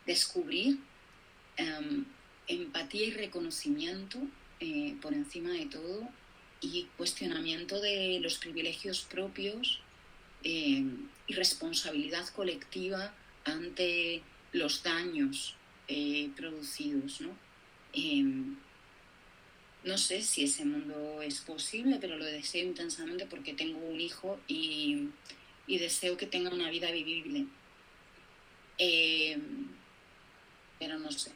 descubrir, um, empatía y reconocimiento por encima de todo y cuestionamiento de los privilegios propios y responsabilidad colectiva ante los daños producidos, ¿no? Eh, No sé si ese mundo es posible, pero lo deseo intensamente porque tengo un hijo y deseo que tenga una vida vivible. Eh, pero no sé.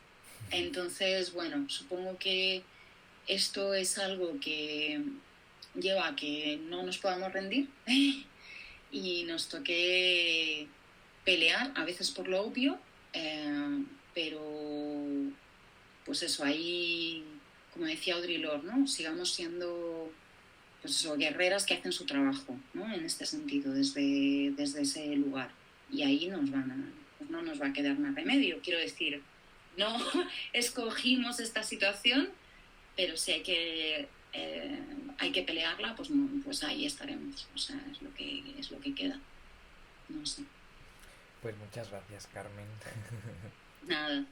Entonces, bueno, supongo que esto es algo que lleva a que no nos podamos rendir y nos toque pelear, a veces por lo obvio, pero pues eso, ahí, como decía Audre Lorde, ¿no? Sigamos siendo pues eso, guerreras que hacen su trabajo, ¿no? En este sentido, desde ese lugar. y ahí pues no nos va a quedar más remedio. Quiero decir, no escogimos esta situación, pero si hay que pelearla, pues, pues ahí estaremos. O sea, es lo que queda. No sé. Pues muchas gracias, Carmen. Nada.